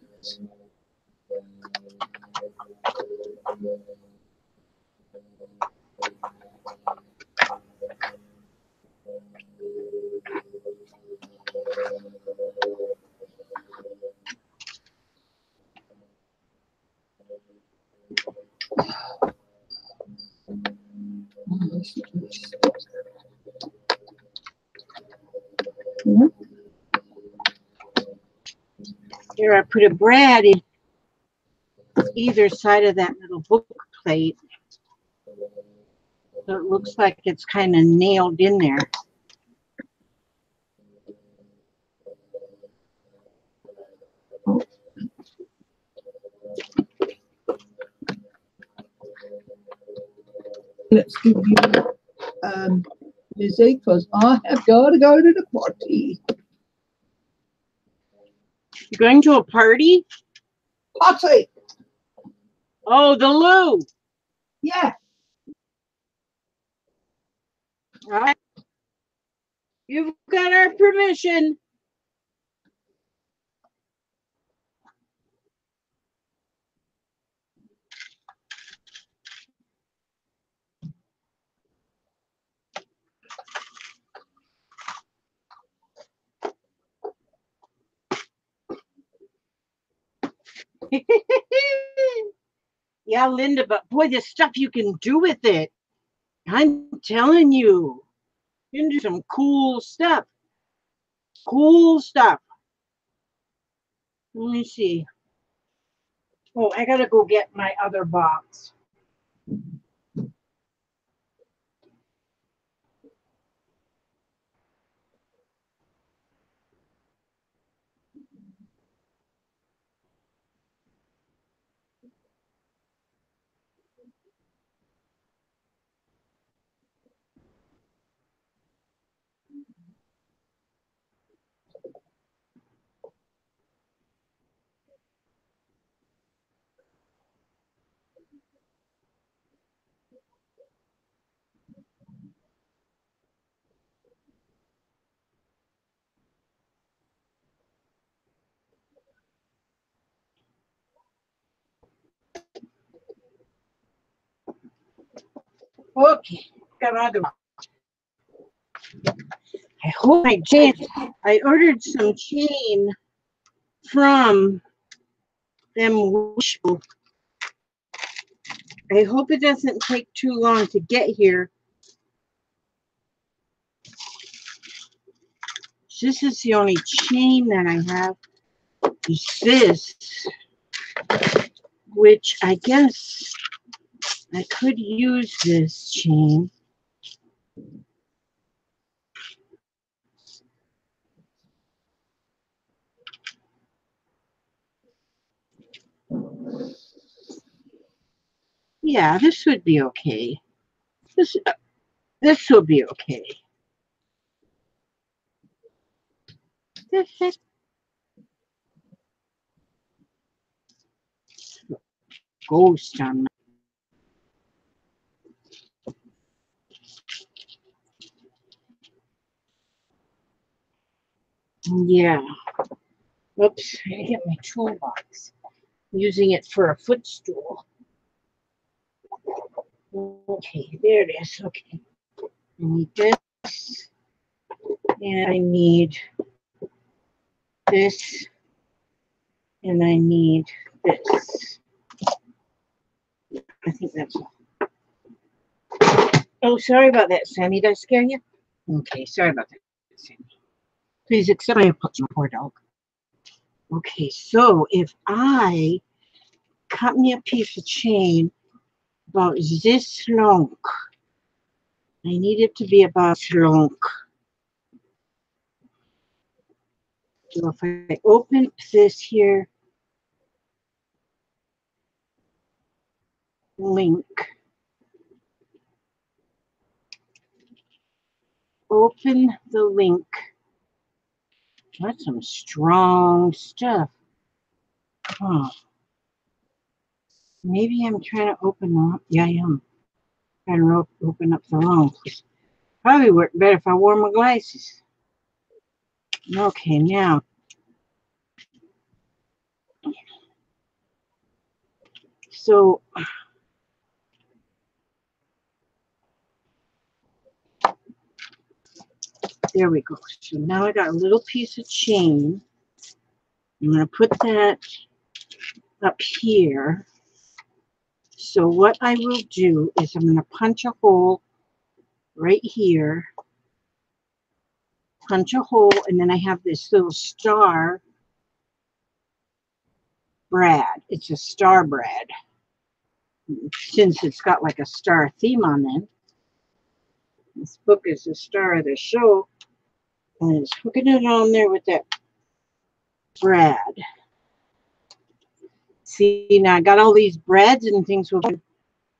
Here I put a brad in either side of that little book plate. So it looks like it's kind of nailed in there. Let's give you Lizzie, because I have got to go to the party. You're going to a party? Party! Oh, the loo. Yeah. All right. You've got our permission. Yeah, Linda, but boy, the stuff you can do with it. I'm telling you, you can do some cool stuff. Cool stuff. Let me see. Oh, I gotta go get my other box. Okay, got my other box. I hope I chain. I ordered some chain from them. I hope it doesn't take too long to get here. This is the only chain that I have. Is this, which I guess I could use this chain. Yeah, this would be okay. This will be okay. This ghost on. Yeah. Oops, I gotta get my toolbox. I'm using it for a footstool. Okay, there it is. Okay. I need this. And I need this. And I need this. I think that's all. Oh, sorry about that, Sammy. Did I scare you? Okay, sorry about that, Sammy. Please accept my apology, poor dog. Okay, so if I cut me a piece of chain about this long, I need it to be about this long. So if I open this here link, open the link. That's some strong stuff. Oh, maybe I'm trying to open up. Yeah, I am trying to open up the wrong. Probably work better if I wore my glasses. Okay, now. So, there we go. So now I got a little piece of chain. I'm going to put that up here. So what I will do is I'm going to punch a hole right here. Punch a hole, and then I have this little star brad. It's a star brad. Since it's got like a star theme on it. This book is the star of the show. And it's hooking it on there with that brad. See, now I got all these brads and things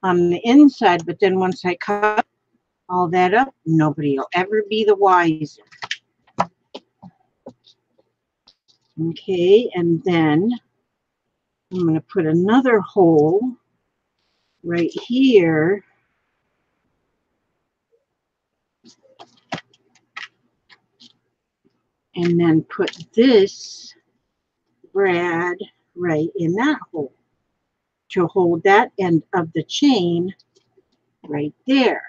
on the inside, but then once I cut all that up, nobody will ever be the wiser. Okay, and then I'm going to put another hole right here. And then put this brad right in that hole to hold that end of the chain right there.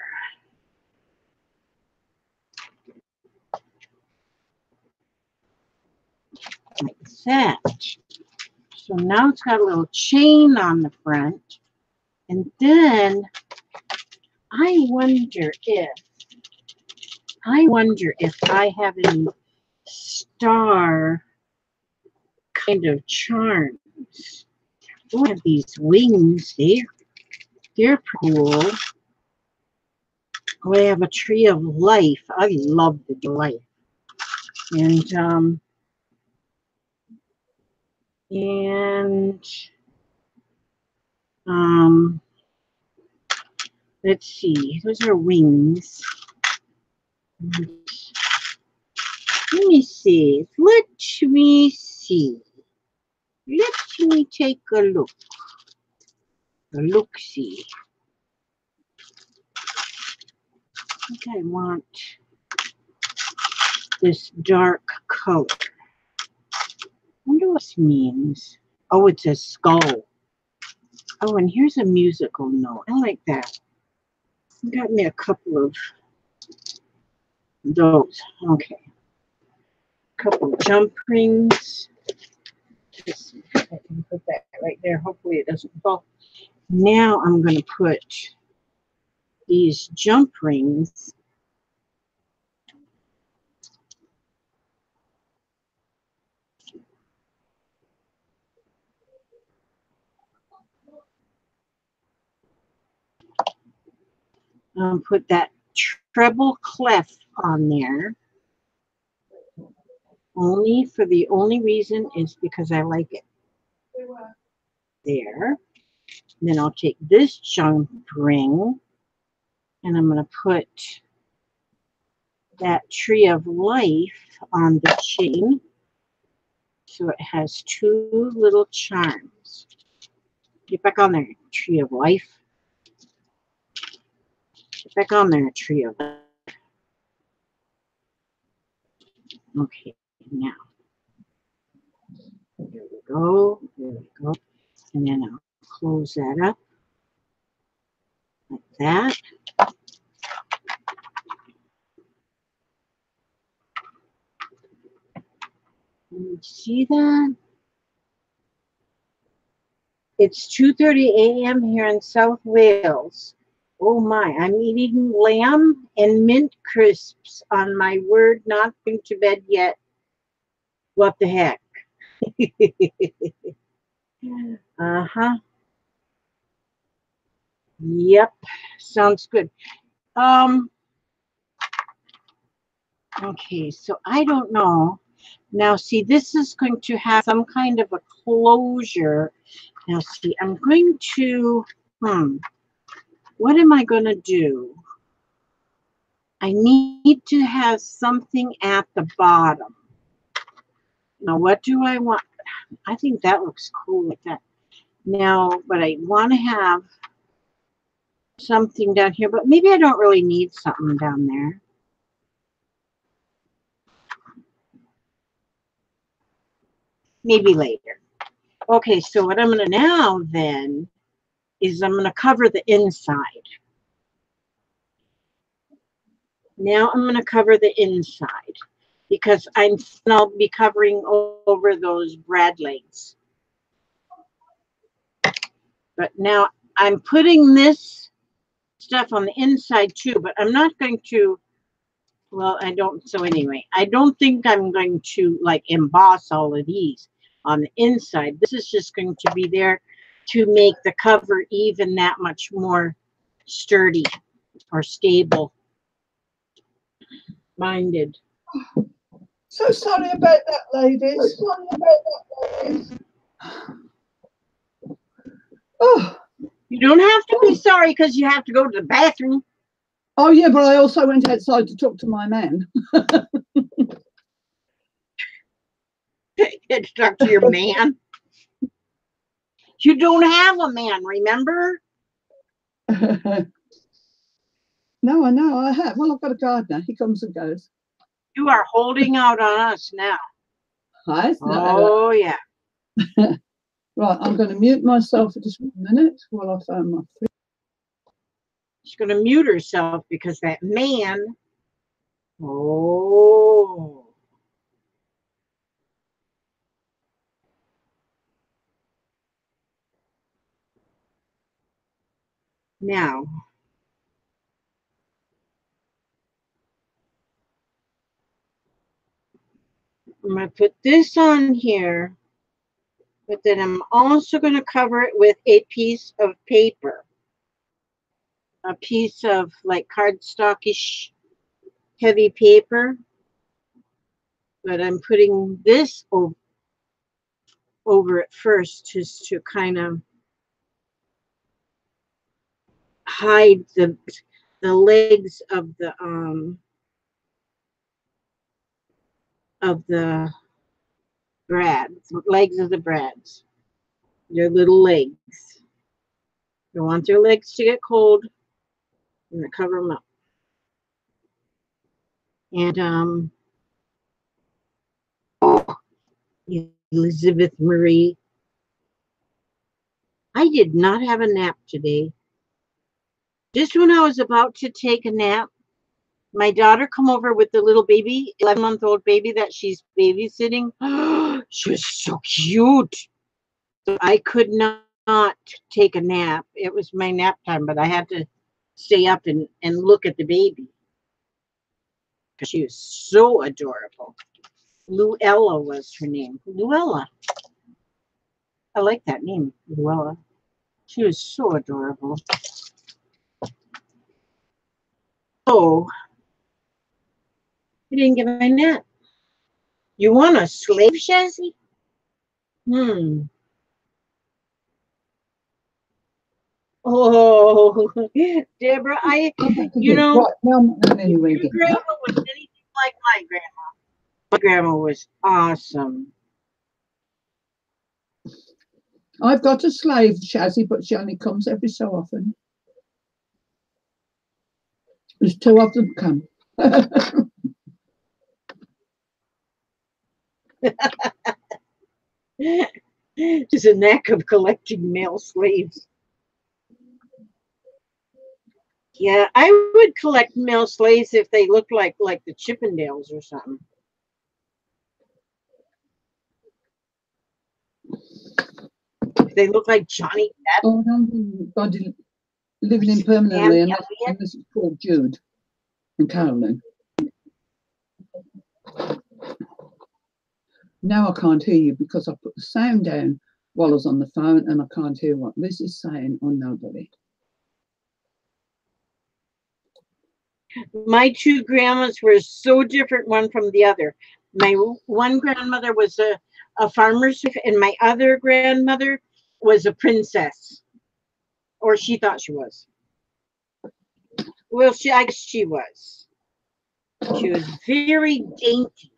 Like that. So now it's got a little chain on the front. And then I wonder if I have any star kind of charms. Oh, I have these wings there. They're cool. Oh, I have a tree of life. I love the life. And let's see. Those are wings. Let me see. Let me see. Let me take a look. A look-see. I think I want this dark color. I wonder what this means. Oh, it's a skull. Oh, and here's a musical note. I like that. I got me a couple of those. Okay. A couple of jump rings. Let's see if I can put that right there. Hopefully it doesn't fall. Now I'm going to put these jump rings put that treble clef on there. Only for the only reason is because I like it. There. Then I'll take this jump ring and I'm going to put that tree of life on the chain. So it has two little charms. Get back on there, tree of life. Get back on there, tree of life. Okay, now. There we go. There we go. And then I'll close that up like that. You see that? It's 2:30 a.m. here in South Wales. Oh my, I'm eating lamb and mint crisps on my word, not going to bed yet. What the heck? Uh-huh. Yep, sounds good. Okay, so I don't know. Now, see, this is going to have some kind of a closure. Now, see, I'm going to, what am I going to do? I need to have something at the bottom. Now, what do I want? I think that looks cool like that. Now, but I want to have something down here, but maybe I don't really need something down there. Maybe later. Okay, so what I'm going to now then is I'm going to cover the inside. Now I'm going to cover the inside because I'll be covering over those brad legs. But now I'm putting this stuff on the inside too, but I'm not going to, well, I don't, so anyway, I don't think I'm going to like emboss all of these on the inside. This is just going to be there to make the cover even that much more sturdy or stable minded. So sorry about that, ladies. Oh. You don't have to be sorry because you have to go to the bathroom. Oh, yeah, but I also went outside to talk to my man. You had to talk to your man. You don't have a man, remember? No, I know, I have. Well, I've got a gardener. He comes and goes. You are holding out on us now. Oh, yeah. Right, I'm going to mute myself for just 1 minute while I find my feet. She's going to mute herself because that man. Oh. Now. I'm going to put this on here, but then I'm also going to cover it with a piece of paper. A piece of like cardstockish heavy paper. But I'm putting this over it first just to kind of hide the legs of the brads, legs of the brads. Their little legs. You want their legs to get cold. I'm going to cover them up. And Elizabeth Marie. I did not have a nap today. Just when I was about to take a nap, my daughter come over with the little baby, 11-month-old baby that she's babysitting. She was so cute. So I could not take a nap. It was my nap time, but I had to stay up and look at the baby. Because she was so adorable. Luella was her name. Luella. I like that name, Luella. She was so adorable. Oh, you didn't get my nap. You want a slave chassis? Oh, Deborah, you know, anyway, your grandma was anything like my grandma. My grandma was awesome. I've got a slave chassis, but she only comes every so often. There's 2 of them come. There's a knack of collecting male slaves. Yeah, I would collect male slaves if they looked like the Chippendales or something. If they look like Johnny Depp. Oh, I'm living in permanently, and this is called Jude and Carolyn. Now I can't hear you because I put the sound down while I was on the phone, and I can't hear what Liz is saying or nobody. My 2 grandmas were so different one from the other. My one grandmother was a farmer's wife, and my other grandmother was a princess, or she thought she was. Well, I guess she was. She was very dainty.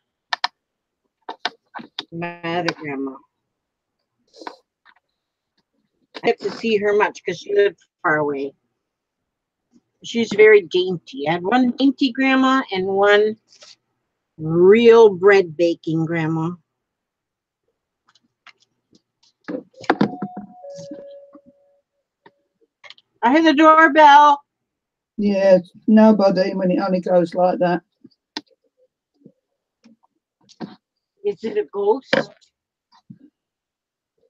My other grandma. get to see her much because she lives far away. She's very dainty. I had one dainty grandma and one real bread baking grandma. I hear the doorbell. Yeah, nobody when it only goes like that. Is it a ghost?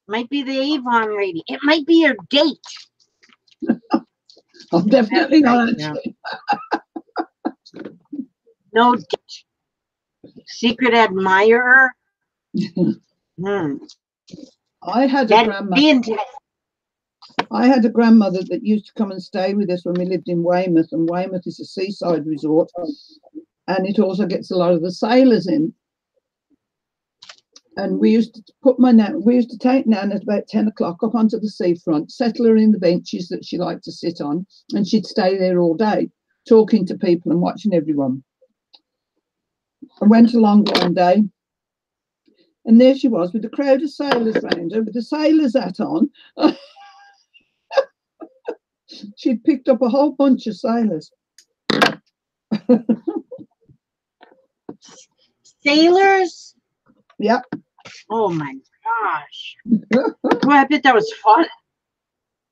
Might be the Avon lady. It might be her date. I'm definitely not Right, yeah. answering. No date. Secret admirer. I had a That'd grandmother. be intense. I had a grandmother that used to come and stay with us when we lived in Weymouth, and Weymouth is a seaside resort, and it also gets a lot of the sailors in. And we used to take Nan at about 10 o'clock up onto the seafront, settle her in the benches that she liked to sit on, and she'd stay there all day, talking to people and watching everyone. I went along one day, and there she was with a crowd of sailors round her, with the sailor's hat on. She'd picked up a whole bunch of sailors. Sailors? Yeah. Oh my gosh. Well, I bet that was fun.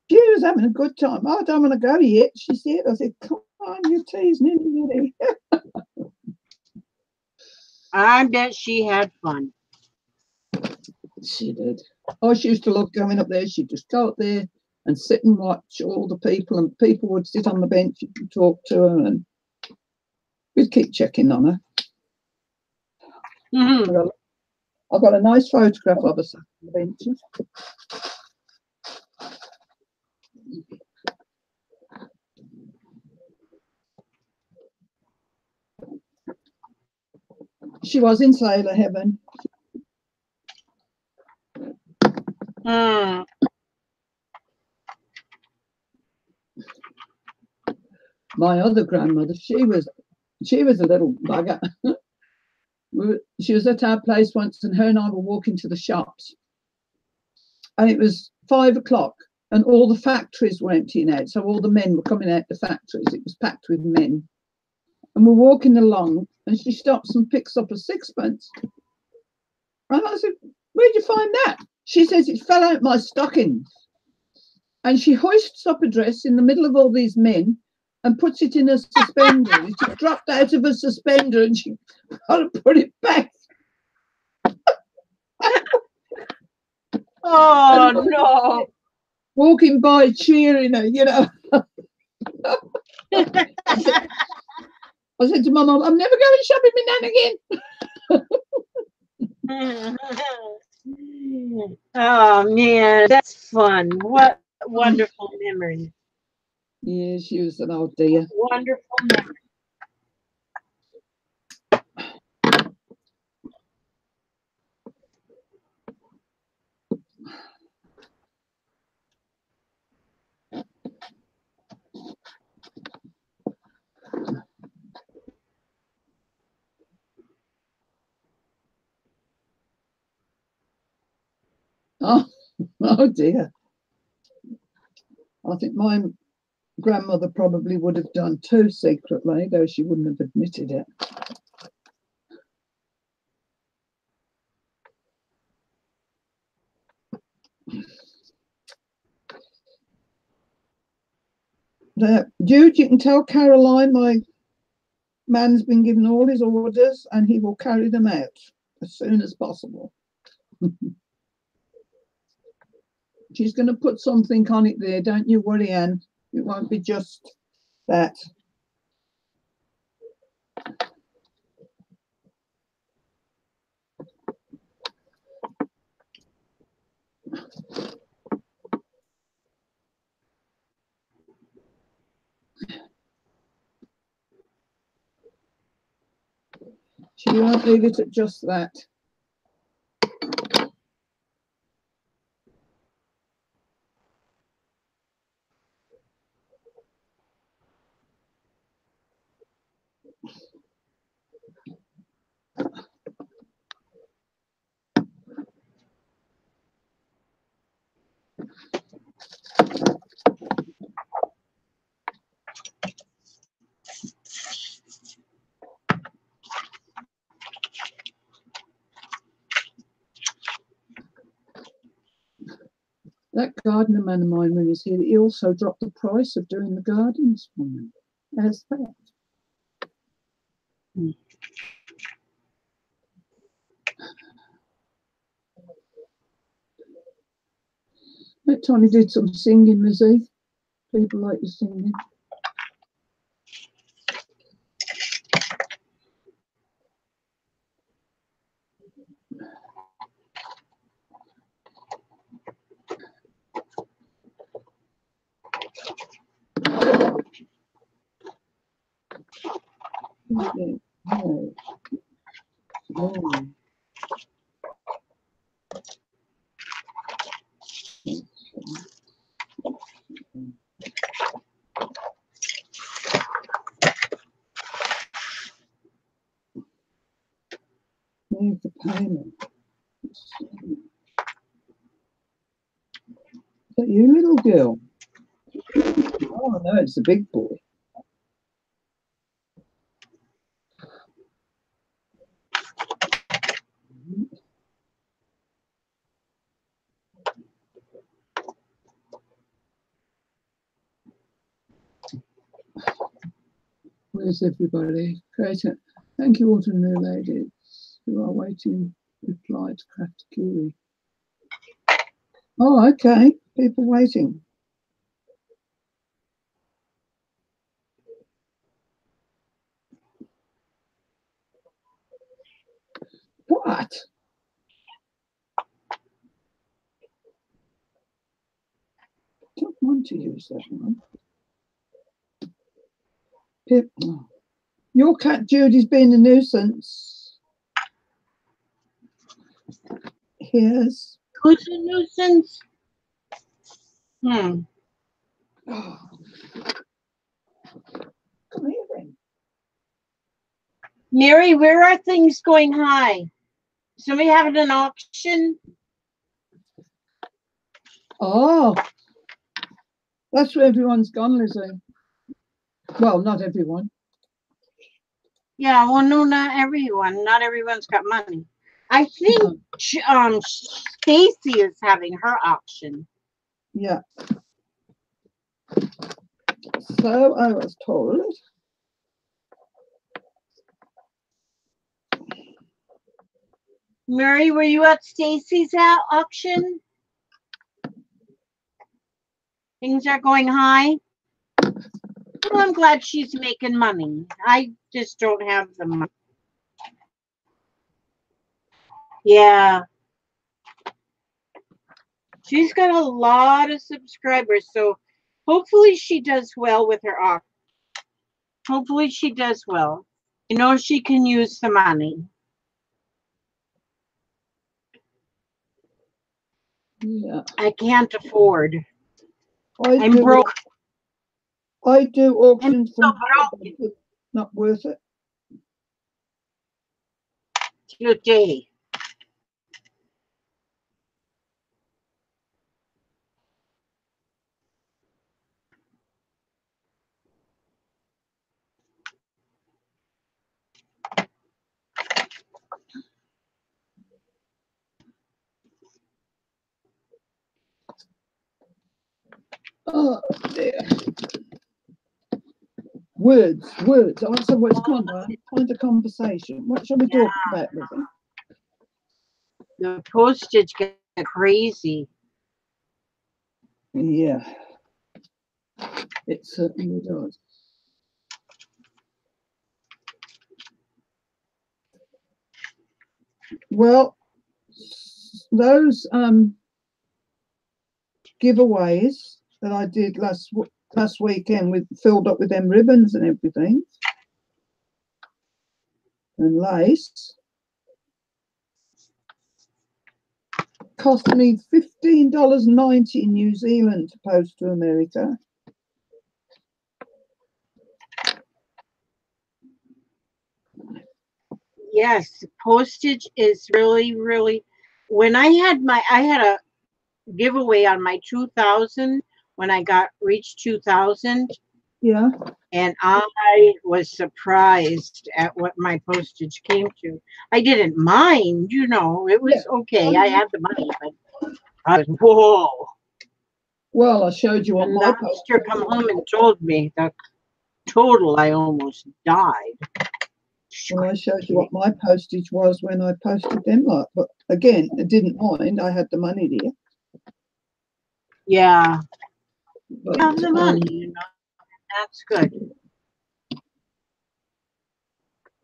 She was having a good time. Oh, I don't want to go yet, she said. I said, come on, you're teasing anybody. I bet she had fun. She did. Oh, she used to love going up there. She'd just go up there and sit and watch all the people, and people would sit on the bench and talk to her, and we'd keep checking on her. Mm-hmm. I've got a nice photograph of her sat on the benches. She was in sailor heaven. Mm. My other grandmother, she was a little bugger. She was at our place once, and her and I were walking to the shops, and it was 5 o'clock, and all the factories were emptying out, so all the men were coming out the factories. It was packed with men, and we're walking along, and she stops and picks up a sixpence, and I said, where'd you find that? She says, it fell out my stockings. And she hoists up a dress in the middle of all these men and puts it in a suspender. It just dropped out of a suspender, and she got to put it back. Oh, no. Walking by cheering her, you know. I said to my mum, I'm never going shopping with Nan again. Oh, man, that's fun. What wonderful memory. Yeah, she was an old dear. Wonderful memory. Oh dear. I think my grandmother probably would have done too secretly, though she wouldn't have admitted it. Jude, you can tell Caroline my man's been given all his orders and he will carry them out as soon as possible. She's going to put something on it there. Don't you worry, Anne. It won't be just that. She won't leave it at just that. gardener man of mine when he's here, he also dropped the price of doing the gardens for me. As that. That Tony did some singing, Lizzie. People like you singing. Move the payment. Is that you, little girl? Oh no, it's a big boy. Where's everybody? Great. Thank you all to the new ladies who are waiting to reply to Craft Kiwi. Oh, okay. People waiting. What? Don't want to use that one. Pip. Oh. Your cat Judy's been a nuisance. Here's. Who's a nuisance? Oh. Come here then. Mary, where are things going high? Somebody having an auction? Oh. That's where everyone's gone, Lizzie. Well, not everyone. Yeah, well, no, not everyone. Not everyone's got money. I think Stacy is having her auction. Yeah. So I was told. Mary, were you at Stacy's auction? Things are going high. Well, I'm glad she's making money. I just don't have the money. Yeah. She's got a lot of subscribers, so hopefully she does well with her auction. Hopefully she does well. You know she can use the money. Yeah. I can't afford. I'm do, broke. I do auctions I'm from so home, but not worth it. Today. Oh dear. Words. Answer words. Come on, Brian. Find a conversation. What shall we talk about, Lizzie? The postage gets crazy. Yeah. It certainly does. Well, those giveaways that I did last weekend with filled up with them ribbons and everything and lace cost me $15.90 in New Zealand to post to America. Yes, postage is really. When I had a giveaway on my 2000 when I reached 2000. Yeah. And I was surprised at what my postage came to. I didn't mind, it was okay. I had the money, but I was, whoa. Well, I showed you what And my the sister come home and told me the total. I almost died. Well, I showed you what my postage was when I posted them, like, but again, I didn't mind. I had the money there. Yeah, But, you have the money, you know. That's good.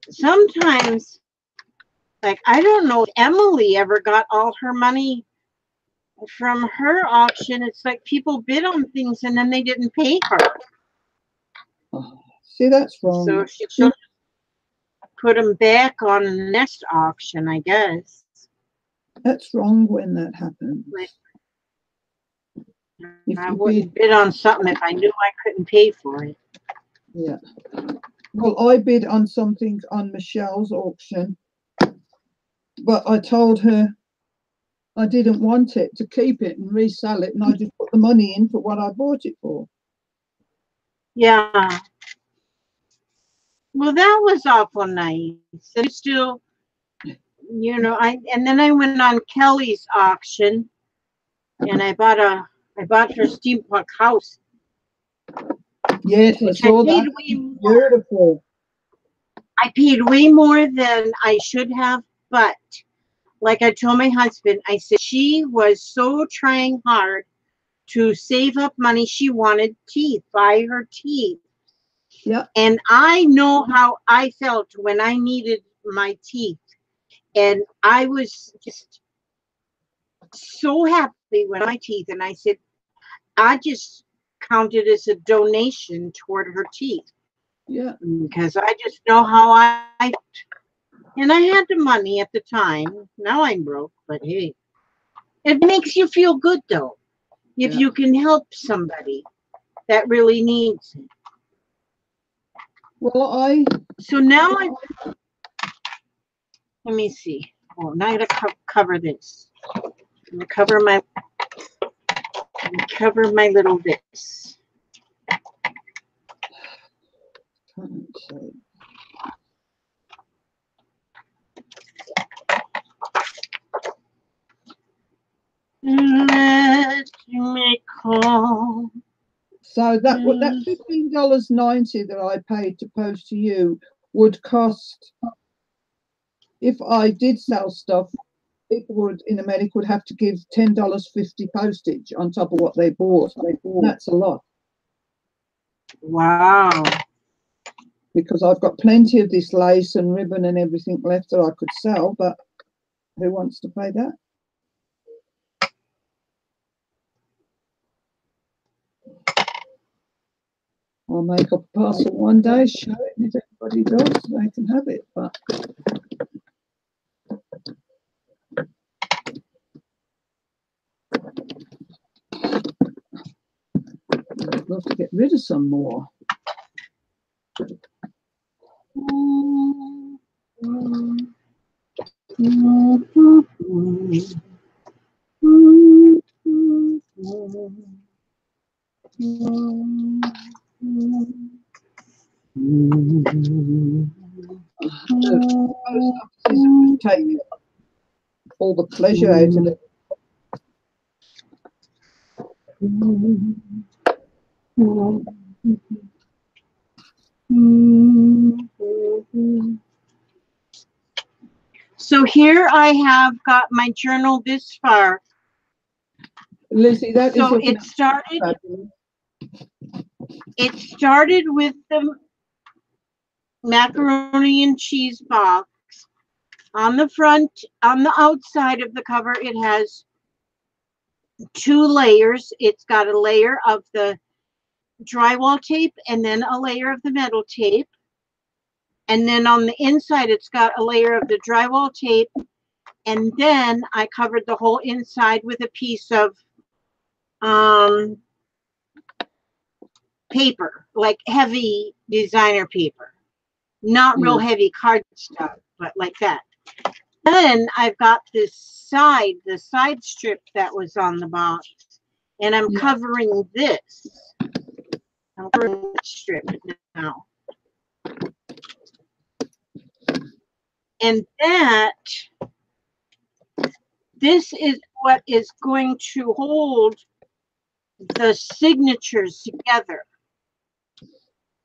Sometimes, like, I don't know if Emily ever got all her money from her auction. It's like people bid on things and then they didn't pay her. oh, see, that's wrong. So she should put them back on the next auction, I guess. That's wrong when that happens. Like, If I you wouldn't bid on something if I knew I couldn't pay for it. Yeah. Well, I bid on something on Michelle's auction, but I told her I didn't want it, to keep it and resell it, and I just put the money in for what I bought it for. Yeah. Well, that was awful nice. And still, you know, and then I went on Kelly's auction and I bought her steampunk house. Yes, I saw that. Beautiful. I paid way more than I should have, but like I told my husband, I said she was so trying hard to save up money. She wanted teeth, buy her teeth. Yeah. And I know how I felt when I needed my teeth. And I was just so happy with my teeth. And I said, I just counted as a donation toward her teeth. Yeah. Because I just know how I and I had the money at the time. Now I'm broke, but hey, it makes you feel good though. If you can help somebody that really needs it. Well, so now let me see. Oh, now I gotta cover this. I'm gonna cover my little this. Let me call. So that $15.90 that I paid to post to you would cost, if I did sell stuff, people would in America would have to give $10.50 postage on top of what they bought. That's a lot. Wow. Because I've got plenty of this lace and ribbon and everything left that I could sell, but who wants to pay that? I'll make up a parcel one day, show it, and if everybody does, they can have it. But I'd love to get rid of some more. Take all the pleasure out of it. So here I have got my journal this far. Lizzie, that so is it started with the macaroni and cheese box. On the front, on the outside of the cover, it has 2 layers. It's got a layer of the drywall tape and then a layer of the metal tape. And then on the inside, it's got a layer of the drywall tape. And then I covered the whole inside with a piece of paper, like heavy designer paper. Not real heavy card stuff, but like that. Then I've got this the side strip that was on the box, and I'm covering this. I'm covering the strip now. And this is what is going to hold the signatures together,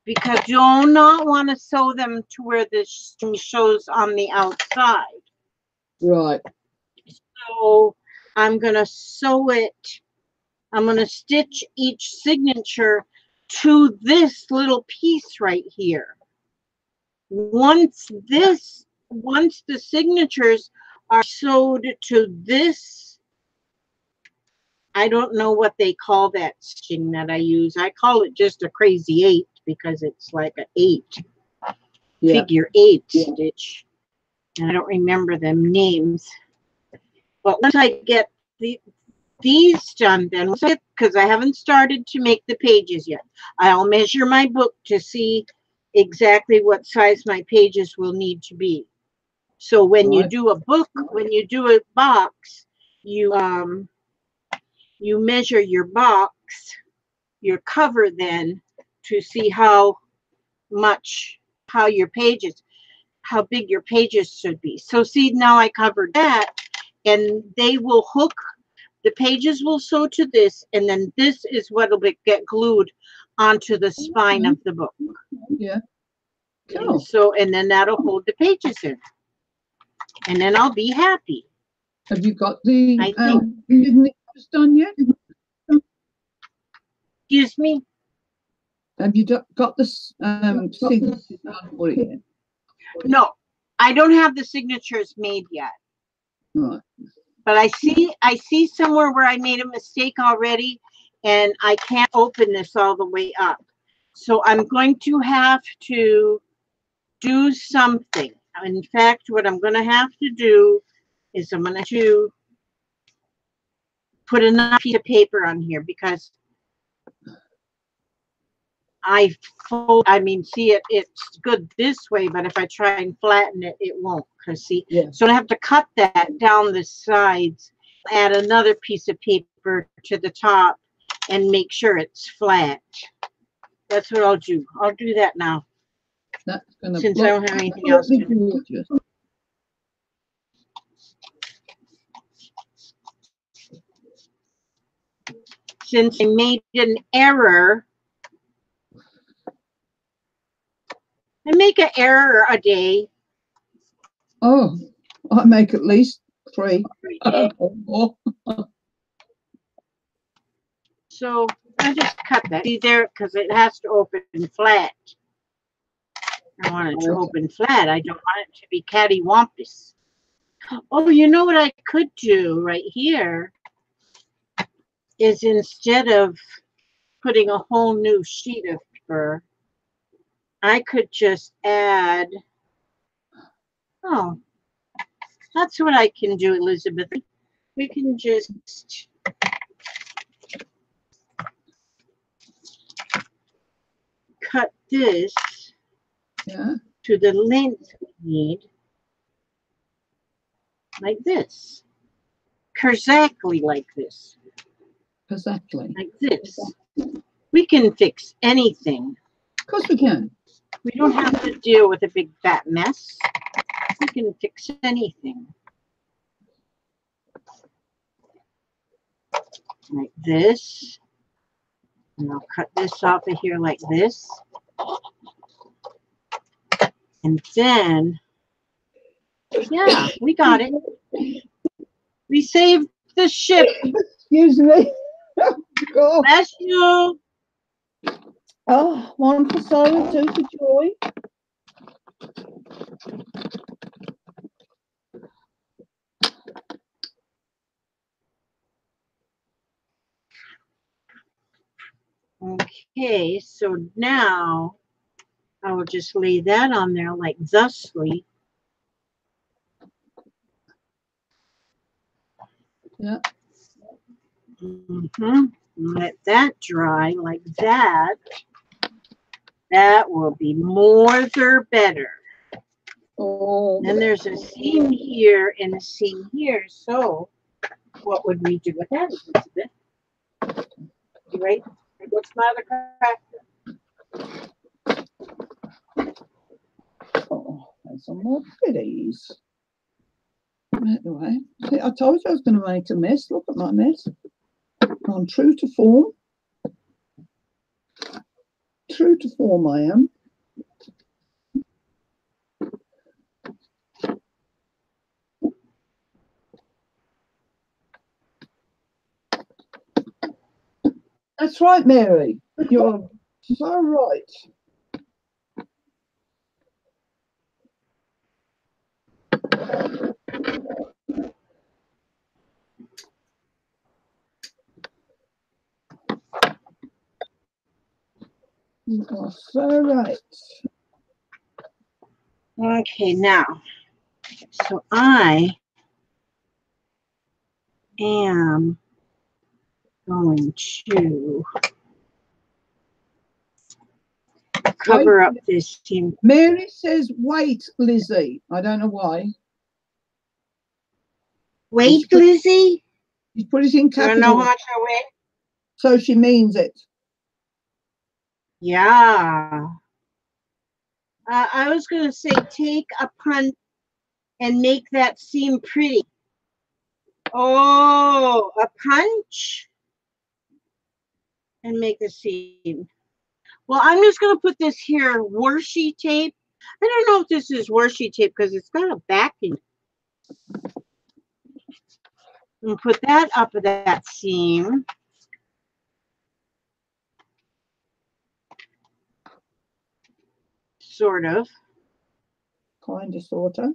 because you'll not want to sew them to where this shows on the outside. Right. So I'm going to sew it. I'm going to stitch each signature to this little piece right here. Once the signatures are sewed to this, I don't know what they call that stitching that I use. I call it just a crazy 8 because it's like an 8, figure 8 stitch. And I don't remember them names. But once I get these done, then because I haven't started to make the pages yet, I'll measure my book to see exactly what size my pages will need to be. So when you do a book, when you do a box, you measure your box, your cover, then to see how your pages, how big your pages should be. So see, now I covered that, and they will hook, the pages will sew to this, and then this is what will get glued onto the spine of the book. Yeah. Cool. So, and then that'll hold the pages in, and then I'll be happy. Have you got the knickers done yet? Excuse me? Have you got the signatures done for it yet? No, I don't have the signatures made yet. Right. But I see somewhere where I made a mistake already, and I can't open this all the way up. So I'm going to have to do something. In fact, what I'm going to have to do is I'm going to put another piece of paper on here, because see it, it's good this way, but if I try and flatten it, it won't, because see, so I have to cut that down the sides, add another piece of paper to the top, and make sure it's flat. That's what I'll do. I'll do that now. That's gonna since I don't have anything else to do. Since I made an error, I make an error a day. Oh, I make at least 3 or more. So I just cut that. See there, because it has to open flat. I want it to open flat. I don't want it to be cattywampus. Oh, you know what I could do right here is, instead of putting a whole new sheet of paper, I could just add, oh, that's what I can do, Elizabeth. We can just cut this to the length we need, like this. Exactly like this. Exactly. Like this. We can fix anything. Of course we can. We don't have to deal with a big fat mess. We can fix anything. Like this. And I'll cut this off of here like this. And then, yeah, we got it. We saved the ship. Excuse me. Oh. Bless you. Oh, 1 for sorrow, 2 for joy. Okay, so now I will just lay that on there like thusly. Yeah. Let that dry like that. That will be more the better. Oh. Then there's a seam here and a seam here. So what would we do with that, Elizabeth? Right? What's my other craft? Oh, there's some more goodies. Anyway, see, I told you I was going to make a mess. Look at my mess. I'm true to form. true to form, I am. That's right, Mary. You're so right. You are so right. Okay, now, so I am going to cover up this team. Mary says, wait, Lizzie. I don't know why. Wait, Lizzie? You put it in You capital. know how much I weigh? So she means it. Yeah. I was going to say take a punt and make that seem pretty. Oh, a punch and make a seam. Well, I'm just going to put this here washi tape. I don't know if this is washi tape because it's got a backing. And put that up of that seam. Sort of. Kind of, sort of.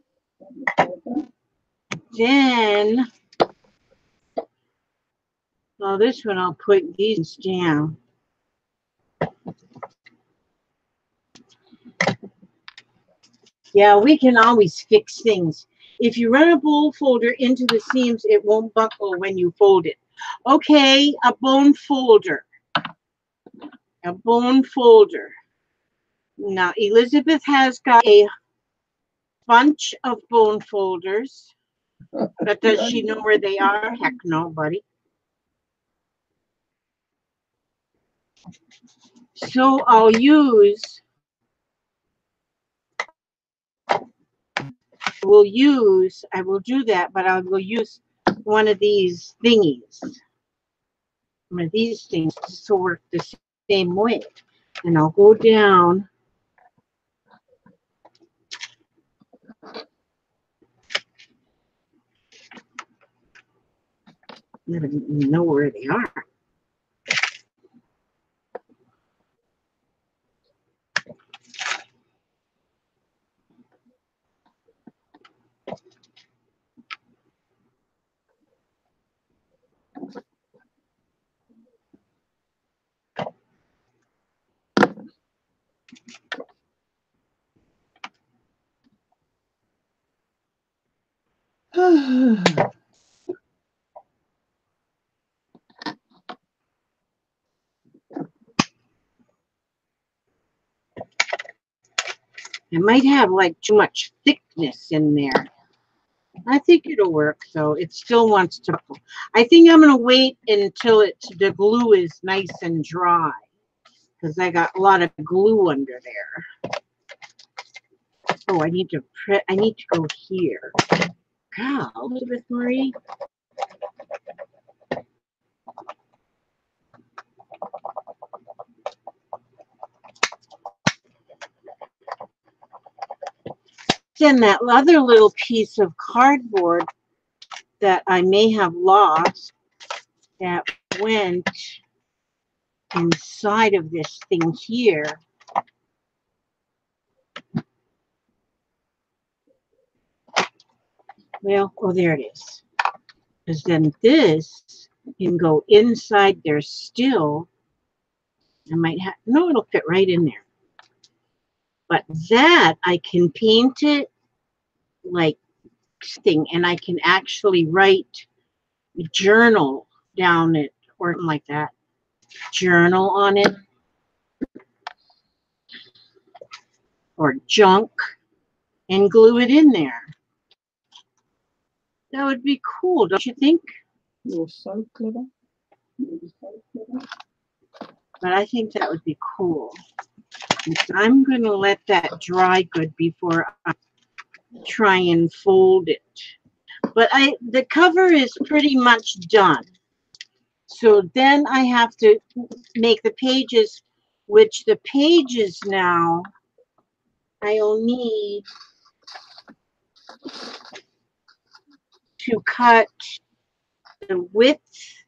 Then, well, this one I'll put these down. Yeah, we can always fix things. If you run a bowl folder into the seams, it won't buckle when you fold it. Okay, a bone folder. A bone folder. Now, Elizabeth has got a bunch of bone folders. But does she know where they are? Heck no, buddy. So I will do that, but I will use one of these thingies. One of these things to work the same way. And I'll go down. I don't even know where they are. It might have like too much thickness in there. I think it'll work though. It still wants to. I think I'm going to wait until the glue is nice and dry because I got a lot of glue under there. Oh, I need to go here. God, Elizabeth Marie. Then that other little piece of cardboard that I may have lost that went inside of this thing here. Well, oh, there it is. Because then this can go inside there still. I might have, no, it'll fit right in there. But that, I can paint it like thing, and I can actually write journal down it or something like that. Journal on it. Or junk. And glue it in there. That would be cool, don't you think? You're so clever. But I think that would be cool. And so I'm going to let that dry good before I try and fold it. But the cover is pretty much done. So then I have to make the pages which the pages now, I'll need to cut the width.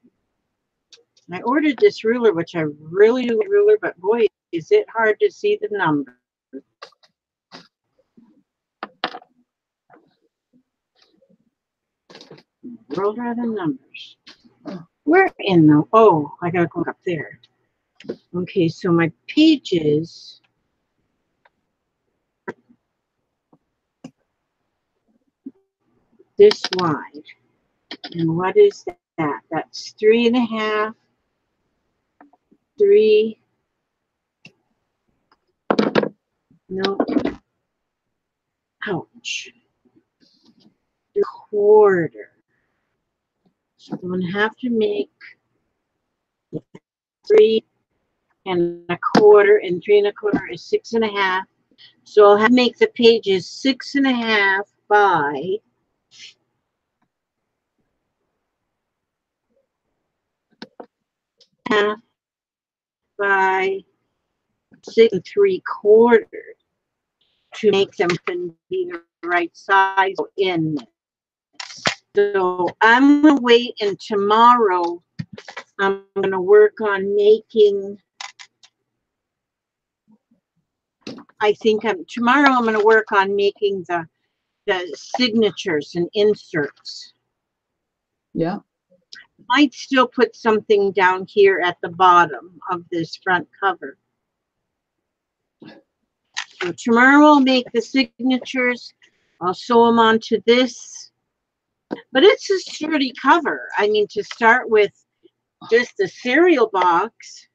I ordered this ruler, which I really do ruler, but boy, is it hard to see the number. World are the numbers. Where in the, oh, I gotta go up there. Okay, so my pages, this wide. And what is that? That's 3.5, 3, no, ouch, 1/4. So I'm gonna have to make 3.25, and 3.25 is 6.5. So I'll have to make the pages 6.5 by 1/2 by 6 3/4 to make them be the right size in. So I'm gonna wait, and tomorrow I'm gonna work on making. Tomorrow I'm gonna work on making the signatures and inserts. Yeah. Might still put something down here at the bottom of this front cover. So tomorrow I'll make the signatures. I'll sew them onto this. But it's a sturdy cover. I mean, to start with just the cereal box.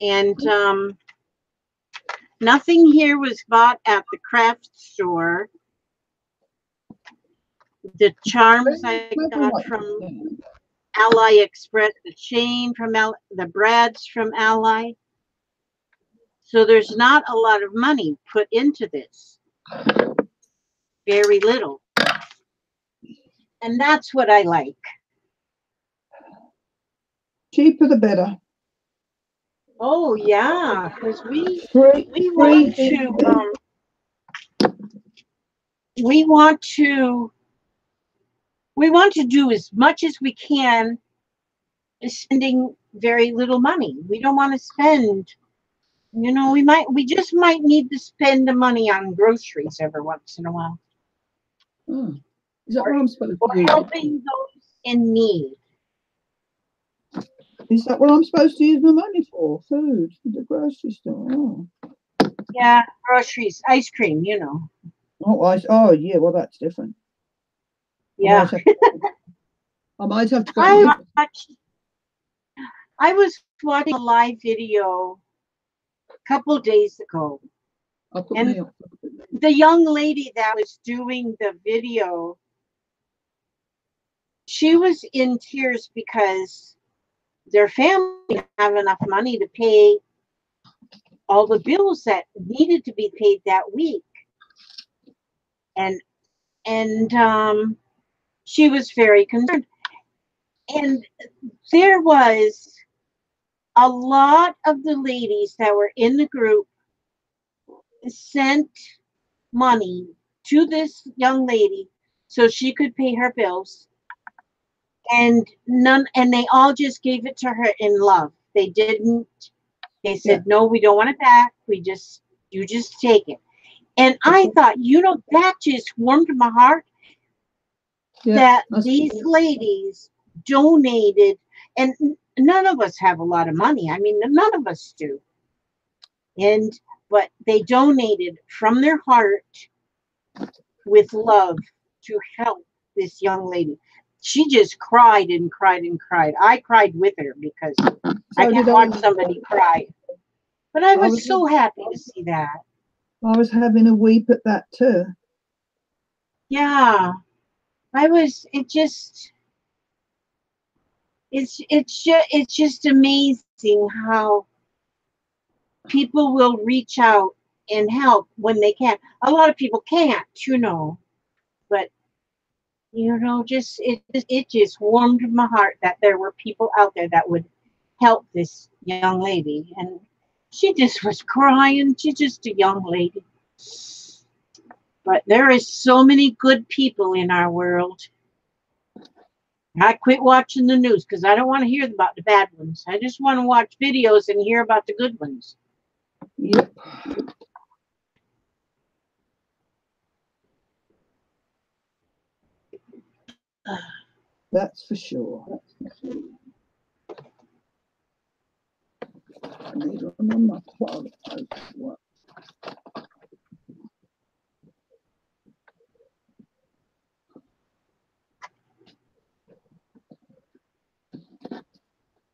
And nothing here was bought at the craft store. The charms I got from Ally Express, the chain from the brads from Ally. So there's not a lot of money put into this. Very little. And that's what I like. Cheaper the better. Oh yeah, because we want to do as much as we can, spending very little money. We don't want to spend, you know, we just might need to spend the money on groceries every once in a while. Oh. Is that what I'm supposed to Or use? helping those in need. Is that what I'm supposed to use my money for? Food at the grocery store. Oh. Yeah, groceries, ice cream, you know. Oh, yeah, well, that's different. Yeah. I might have to go. I was watching a live video a couple days ago. And the young lady that was doing the video, she was in tears because their family didn't have enough money to pay all the bills that needed to be paid that week. And she was very concerned. And there was a lot of the ladies that were in the group sent money to this young lady so she could pay her bills. And they all just gave it to her in love. They said, no, we don't want it back. You just take it. And I thought, that just warmed my heart that these ladies donated, and none of us have a lot of money. I mean, none of us do. But they donated from their heart with love to help this young lady. She just cried and cried and cried. I cried with her because I can't watch somebody cry. But I was so happy to see that. I was having a weep at that too. Yeah. It's just amazing how people will reach out and help when they can. A lot of people can't, but it just warmed my heart that there were people out there that would help this young lady. She just was crying. She's just a young lady. But there is so many good people in our world. I quit watching the news because I don't want to hear about the bad ones. I just want to watch videos and hear about the good ones. Yep. That's for sure. I need one on my phone.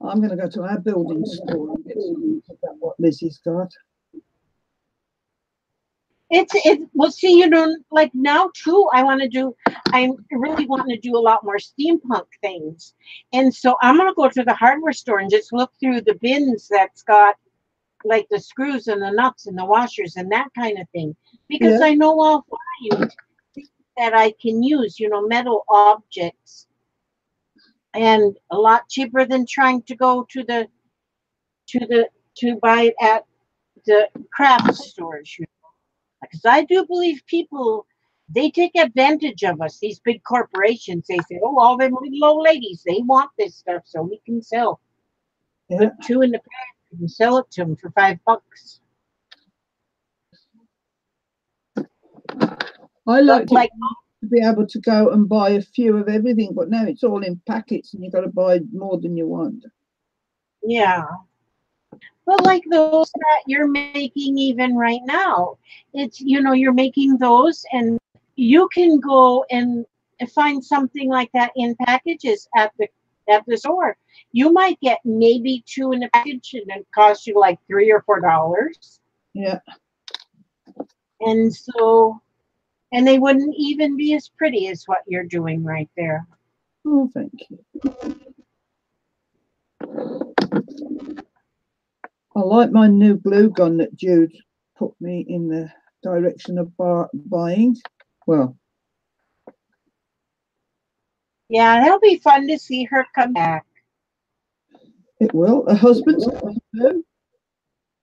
I'm going to go to our building store and get what Lizzie's got. Well, see, like now too, I'm really wanting to do a lot more steampunk things. And so I'm going to go to the hardware store and just look through the bins that's got like the screws and the nuts and the washers and that kind of thing. Because I know I'll find things that I can use, metal objects. And a lot cheaper than trying to go to buy it at the craft stores. Because I do believe people, they take advantage of us. These big corporations, they say, "Oh, all them little old ladies, they want this stuff, so we can sell." Put two in the pack and sell it to them for $5. I like to be able to go and buy a few of everything, but now it's all in packets and you've got to buy more than you want. Yeah. But like those that you're making even right now, it's, you're making those and you can go and find something like that in packages at the store. You might get maybe 2 in a package and it costs you like $3 or $4. Yeah. And so, and they wouldn't even be as pretty as what you're doing right there. Oh, thank you. I like my new glue gun that Jude put me in the direction of buying. Well, yeah, that'll be fun to see her come back. It will. Her husband's coming too,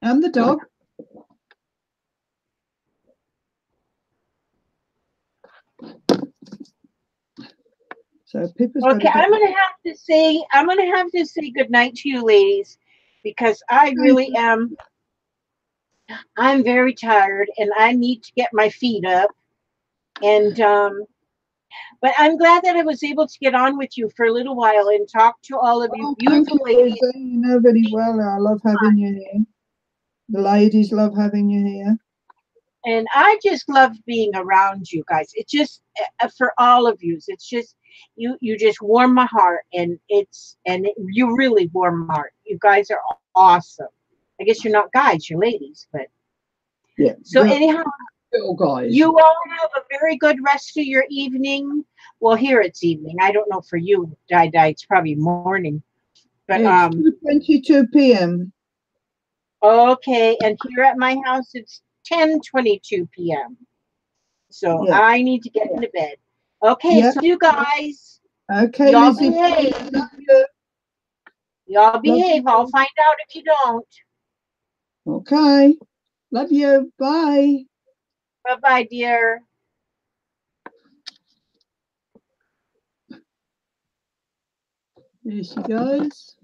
and the dog. So Pippa's okay. I'm gonna have to say good night to you, ladies, because I really am. I'm very tired, and I need to get my feet up. And but I'm glad that I was able to get on with you for a little while and talk to all of you beautiful ladies. You know very well. I love having you here. The ladies love having you here. And I just love being around you guys. It's just for all of you. It's just you just warm my heart, and you really warm my heart. You guys are awesome. I guess you're not guys, you're ladies, but yeah. So anyhow, guys. You all have a very good rest of your evening. Well, here it's evening. I don't know for you, it's probably morning. But it's 2:22 p.m. Okay, and here at my house it's 10:22 p.m. So I need to get into bed. Okay, so you guys. Okay, y'all Lizzie. behave. Y'all behave. I'll find out if you don't. Okay. Love you. Bye. Bye-bye, dear. There she goes.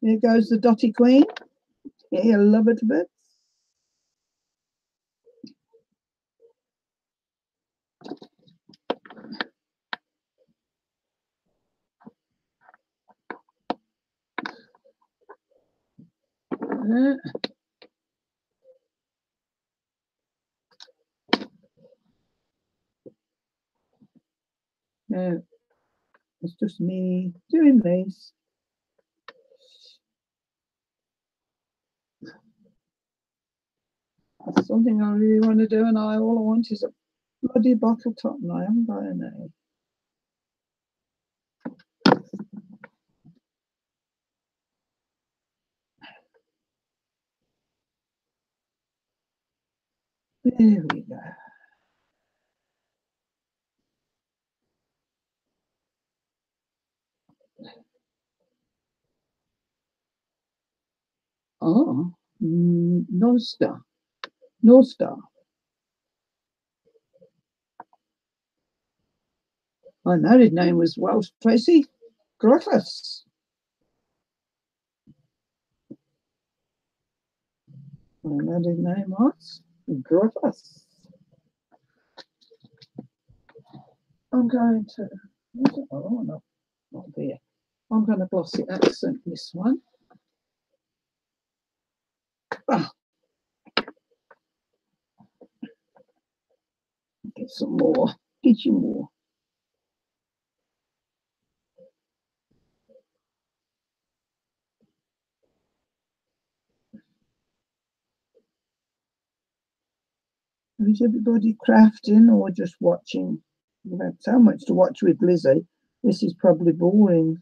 Here goes the Dotty Queen. Yeah, you love it a bit. No, it's just me doing this. That's something I really want to do, and all I want is a bloody bottle top, and I haven't got any. There we go. Oh, North Star. North Star. My married name was Welsh Tracy Griffiths. My married name was Griffiths. I'm going to, oh no, not there. I'm going to glossy accent this one. Ah. Get some more, get you more. Is everybody crafting or just watching? We've had so much to watch with Lizzie. This is probably boring.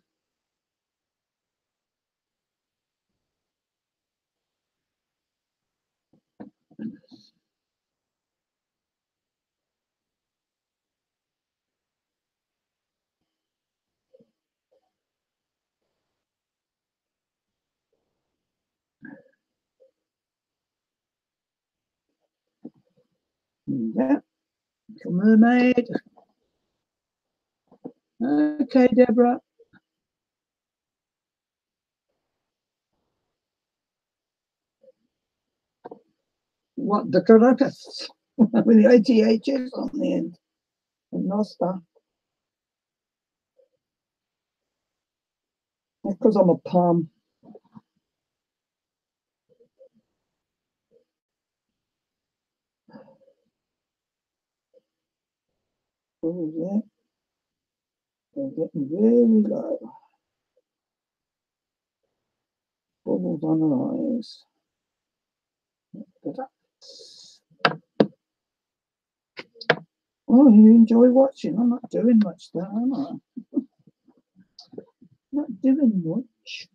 Yeah, little mermaid. Okay, Deborah. What the Caracas with the ATHs on the end. And Nostar. Because I'm a palm. Oh, yeah. They're getting very low. Bubbles on her eyes. Oh, you enjoy watching? I'm not doing much there, am I? Not doing much.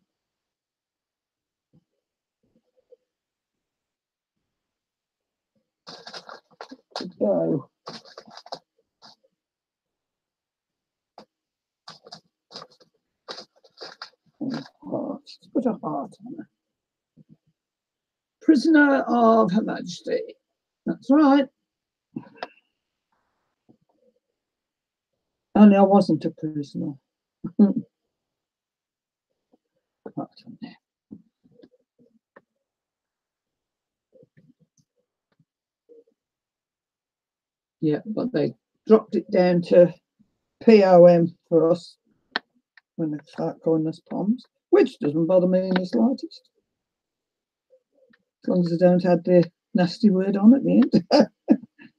To go. Heart. Let's put a heart on her. Prisoner of Her Majesty. That's right. Only I wasn't a prisoner. Heart on there. Yeah, but they dropped it down to POM for us when they start calling us POMs, which doesn't bother me in the slightest. As long as I don't add the nasty word on at the end.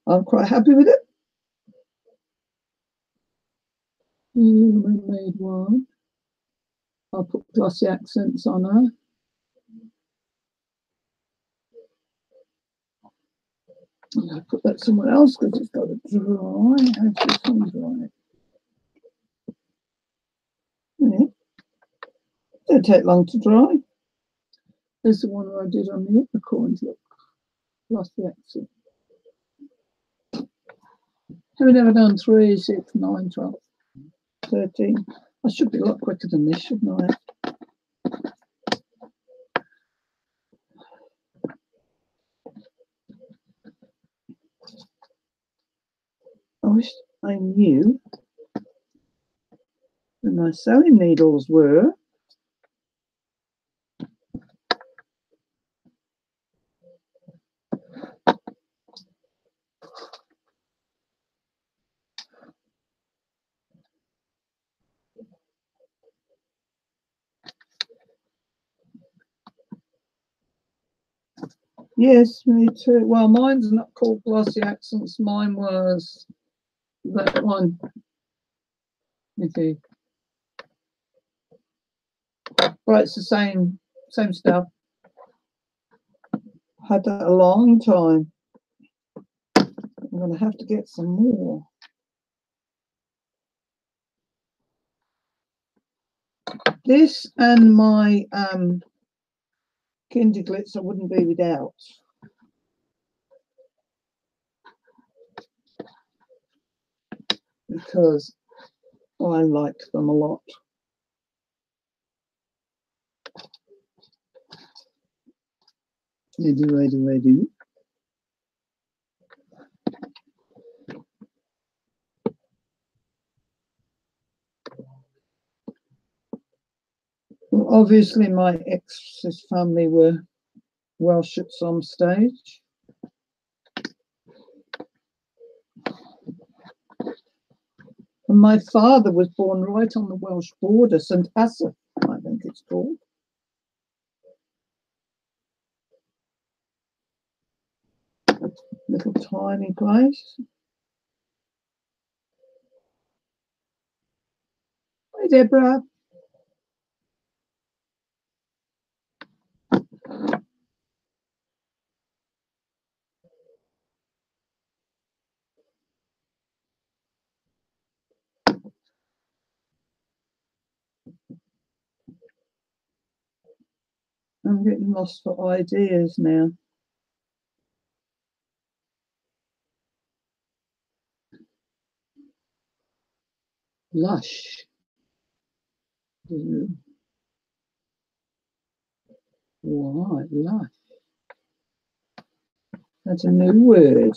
I'm quite happy with it. Made one. I'll put glossy accents on her. I'm going to put that somewhere else because it's got to dry. How's this one dry? Yeah. Don't take long to dry. There's the one I did on the unicorns. Look, glossy accent. Have we never done 3, 6, 9, 12, 13? I should be a lot quicker than this, shouldn't I? I wish I knew where my sewing needles were. Yes, me too. Well, mine's not called glossy accents. Mine was that one. Okay. Right, it's the same stuff. Had that a long time. I'm going to have to get some more. This and my Kinder Glitz I wouldn't be without. Because I like them a lot. I do. Well, obviously, my ex's family were Welsh at some stage. And my father was born right on the Welsh border, St Asaph, I think it's called. Little tiny place. Hi, Deborah. I'm getting lost for ideas now. Lush. Why, lush? That's a new word.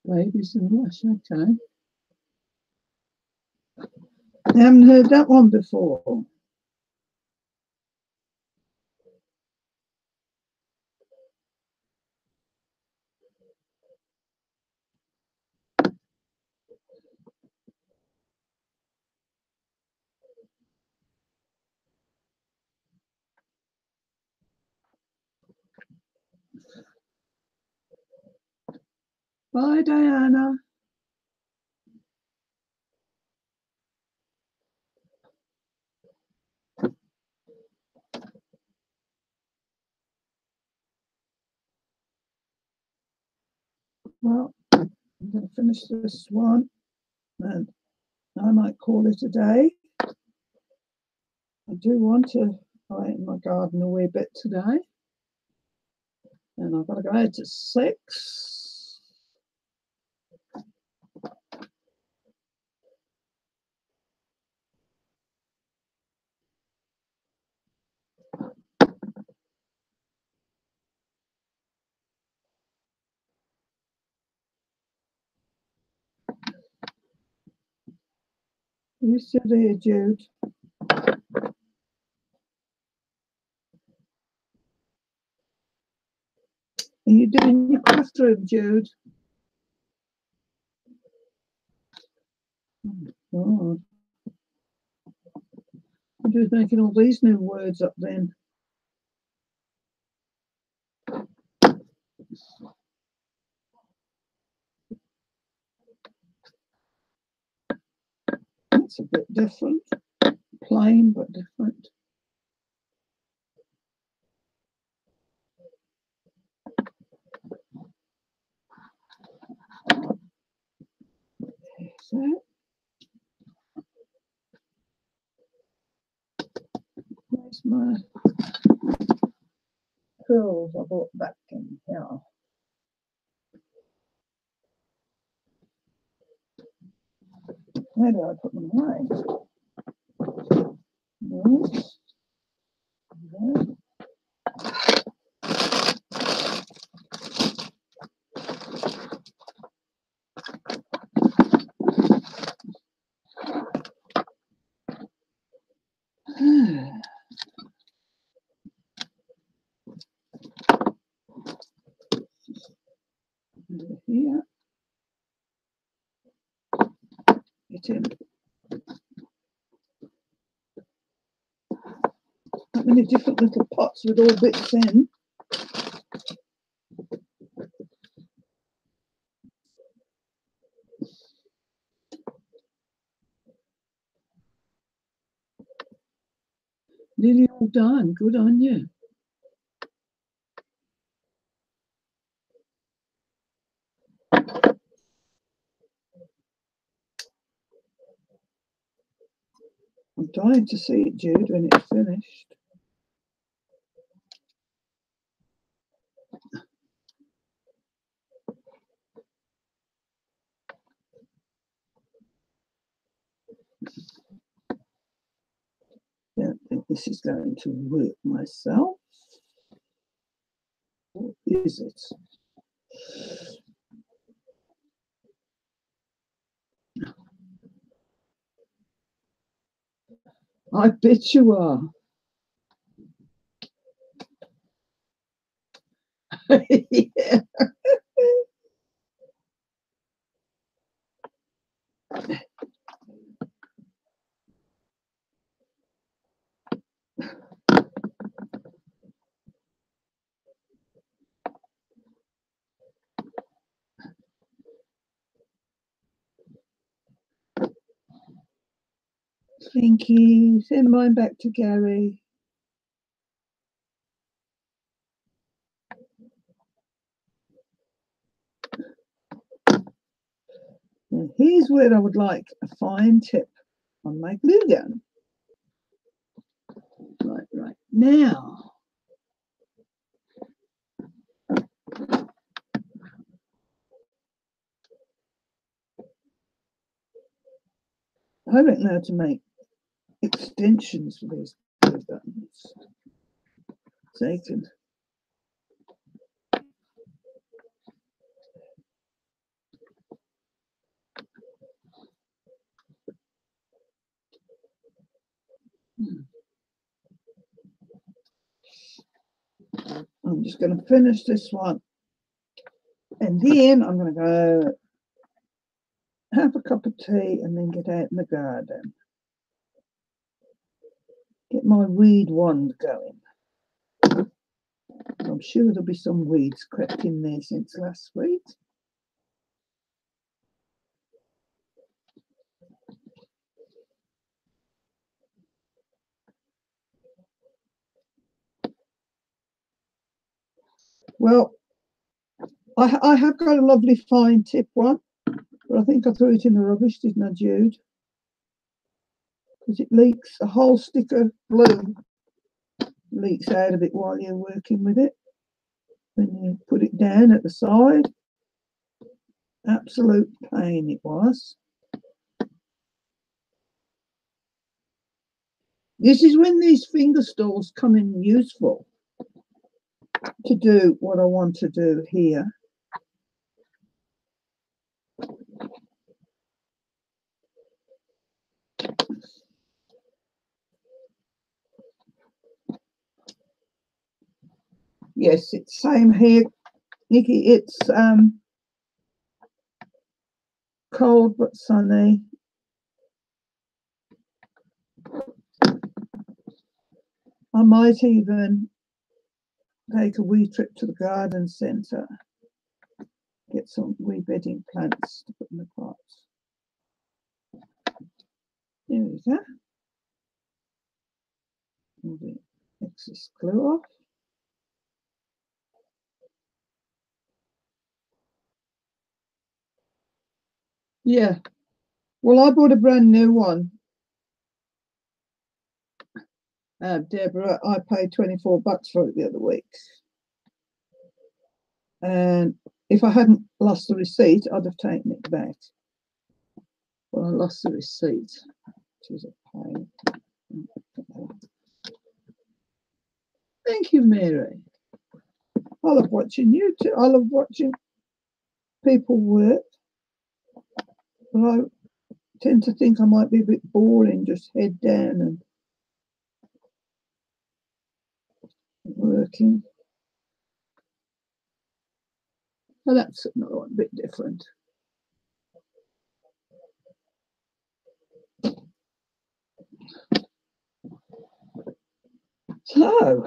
Babies and lush, okay. I haven't heard that one before. Bye, Diana. Well, I'm going to finish this one and I might call it a day. I do want to lighten my garden a wee bit today. And I've got to go out at 6. You still here, Jude? Are you doing your craft room, Jude? Oh, I'm just making all these new words up then. That's a bit different. Plain, but different. So, where's my curls I bought back in here? Where do I put them away? Yes. There. Over here. Get in. That many different little pots with all bits in. Nearly all done. Good on you. I'm dying to see it, Jude, when it's finished. I don't think this is going to work myself. What is it? I bet you are. Yeah. Thank you. Send mine back to Gary. Now, here's where I would like a fine tip on my glue gun. Right now. I don't know how to make extensions for these glue guns. So you can I'm just going to finish this one, and then I'm going to go have a cup of tea and then get out in the garden. Get my weed wand going. I'm sure there'll be some weeds crept in there since last week. Well, I have got a lovely fine tip one, but I think I threw it in the rubbish, didn't I, Jude? Because it leaks, a whole stick of glue leaks out of it while you're working with it. When you put it down at the side, absolute pain it was. This is when these finger stalls come in useful to do what I want to do here. Yes, it's same here, Nikki. It's cold but sunny. I might even take a wee trip to the garden centre, get some wee bedding plants to put in the pots. There we go. All the excess glue off. Yeah. Well, I bought a brand new one. Deborah, I paid $24 for it the other week. And if I hadn't lost the receipt, I'd have taken it back. Well, I lost the receipt, which is a pain. Thank you, Mary. I love watching you too. I love watching people work. But I tend to think I might be a bit boring, just head down and working. So that's another one, a bit different. So,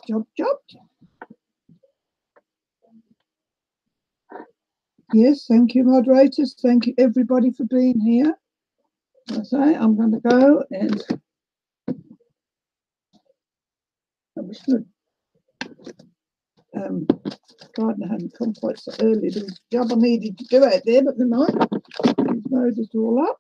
job. Yes, thank you, moderators. Thank you, everybody, for being here. I say I'm going to go and gardener hadn't come quite so early. There was a job I needed to do out there, but never mind. These roses are all up.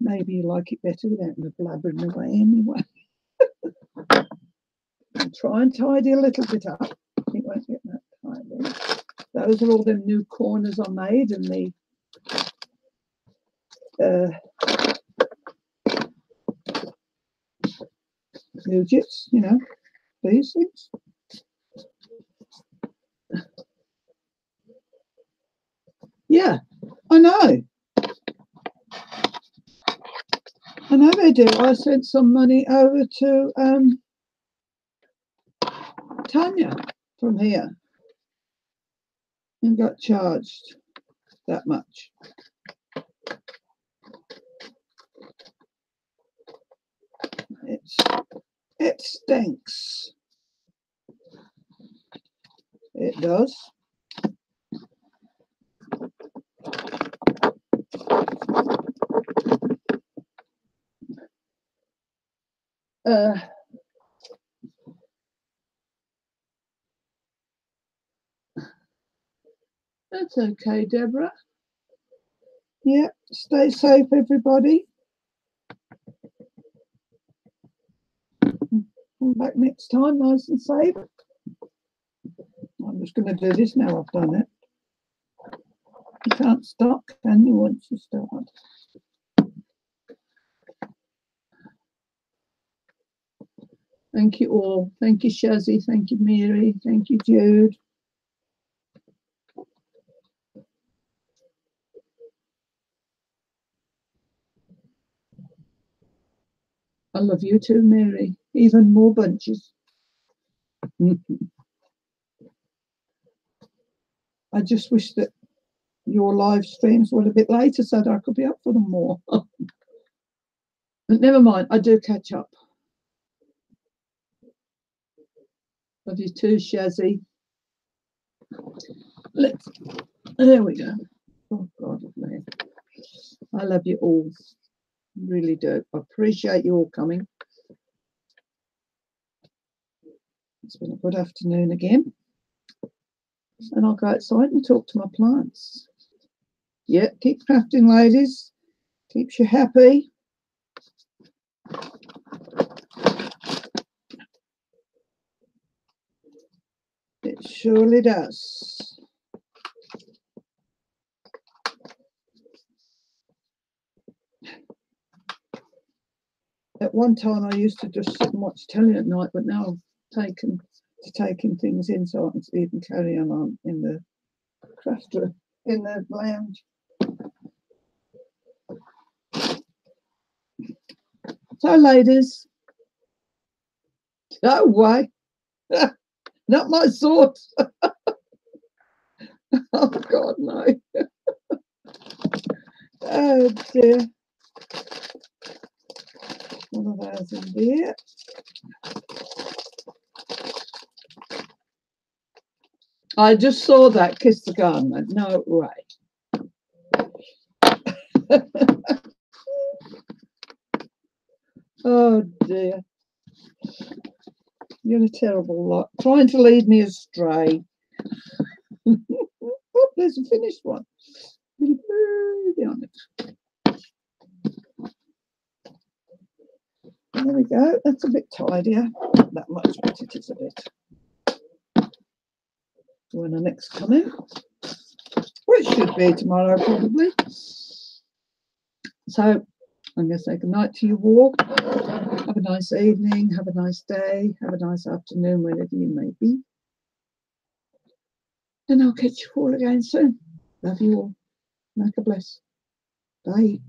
Maybe you like it better without me blabbering away anyway. I'll try and tidy a little bit up. It won't get that tidy. Those are all the new corners I made, and the widgets, you know, these things. Yeah, I know. I know they do. I sent some money over to Tanya from here and got charged that much. It stinks. It does. That's okay, Deborah. Yeah, stay safe, everybody. Come back next time, nice and safe. I'm just going to do this now I've done it. You can't stop, can you, once you start? Thank you all. Thank you, Shazzy. Thank you, Mary. Thank you, Jude. I love you too, Mary. Even more bunches. I just wish that your live streams were a bit later so that I could be up for them more. But never mind, I do catch up. Love you too, Shazzy. There we go. Oh, God, I love you all. Really do. I appreciate you all coming. It's been a good afternoon again. And I'll go outside and talk to my plants. Yeah, keep crafting, ladies. Keeps you happy. It surely does. At one time, I used to just sit and watch telly at night, but now I've taken to taking things in so I can even carry on in the craft room, in the lounge. So, ladies, no way, not my sort. Oh, God, no. Oh, dear. One of those in there. I just saw that, kiss the gardener. No way. Oh, dear. You're a terrible lot. Trying to lead me astray. Oh, there's a finished one. On it. There we go. That's a bit tidier. Not that much, but it is a bit. When I next come in, which should be tomorrow probably. So I'm going to say good night to you all. Have a nice evening. Have a nice day. Have a nice afternoon, wherever you may be. And I'll catch you all again soon. Love you all. Make a bless. Bye.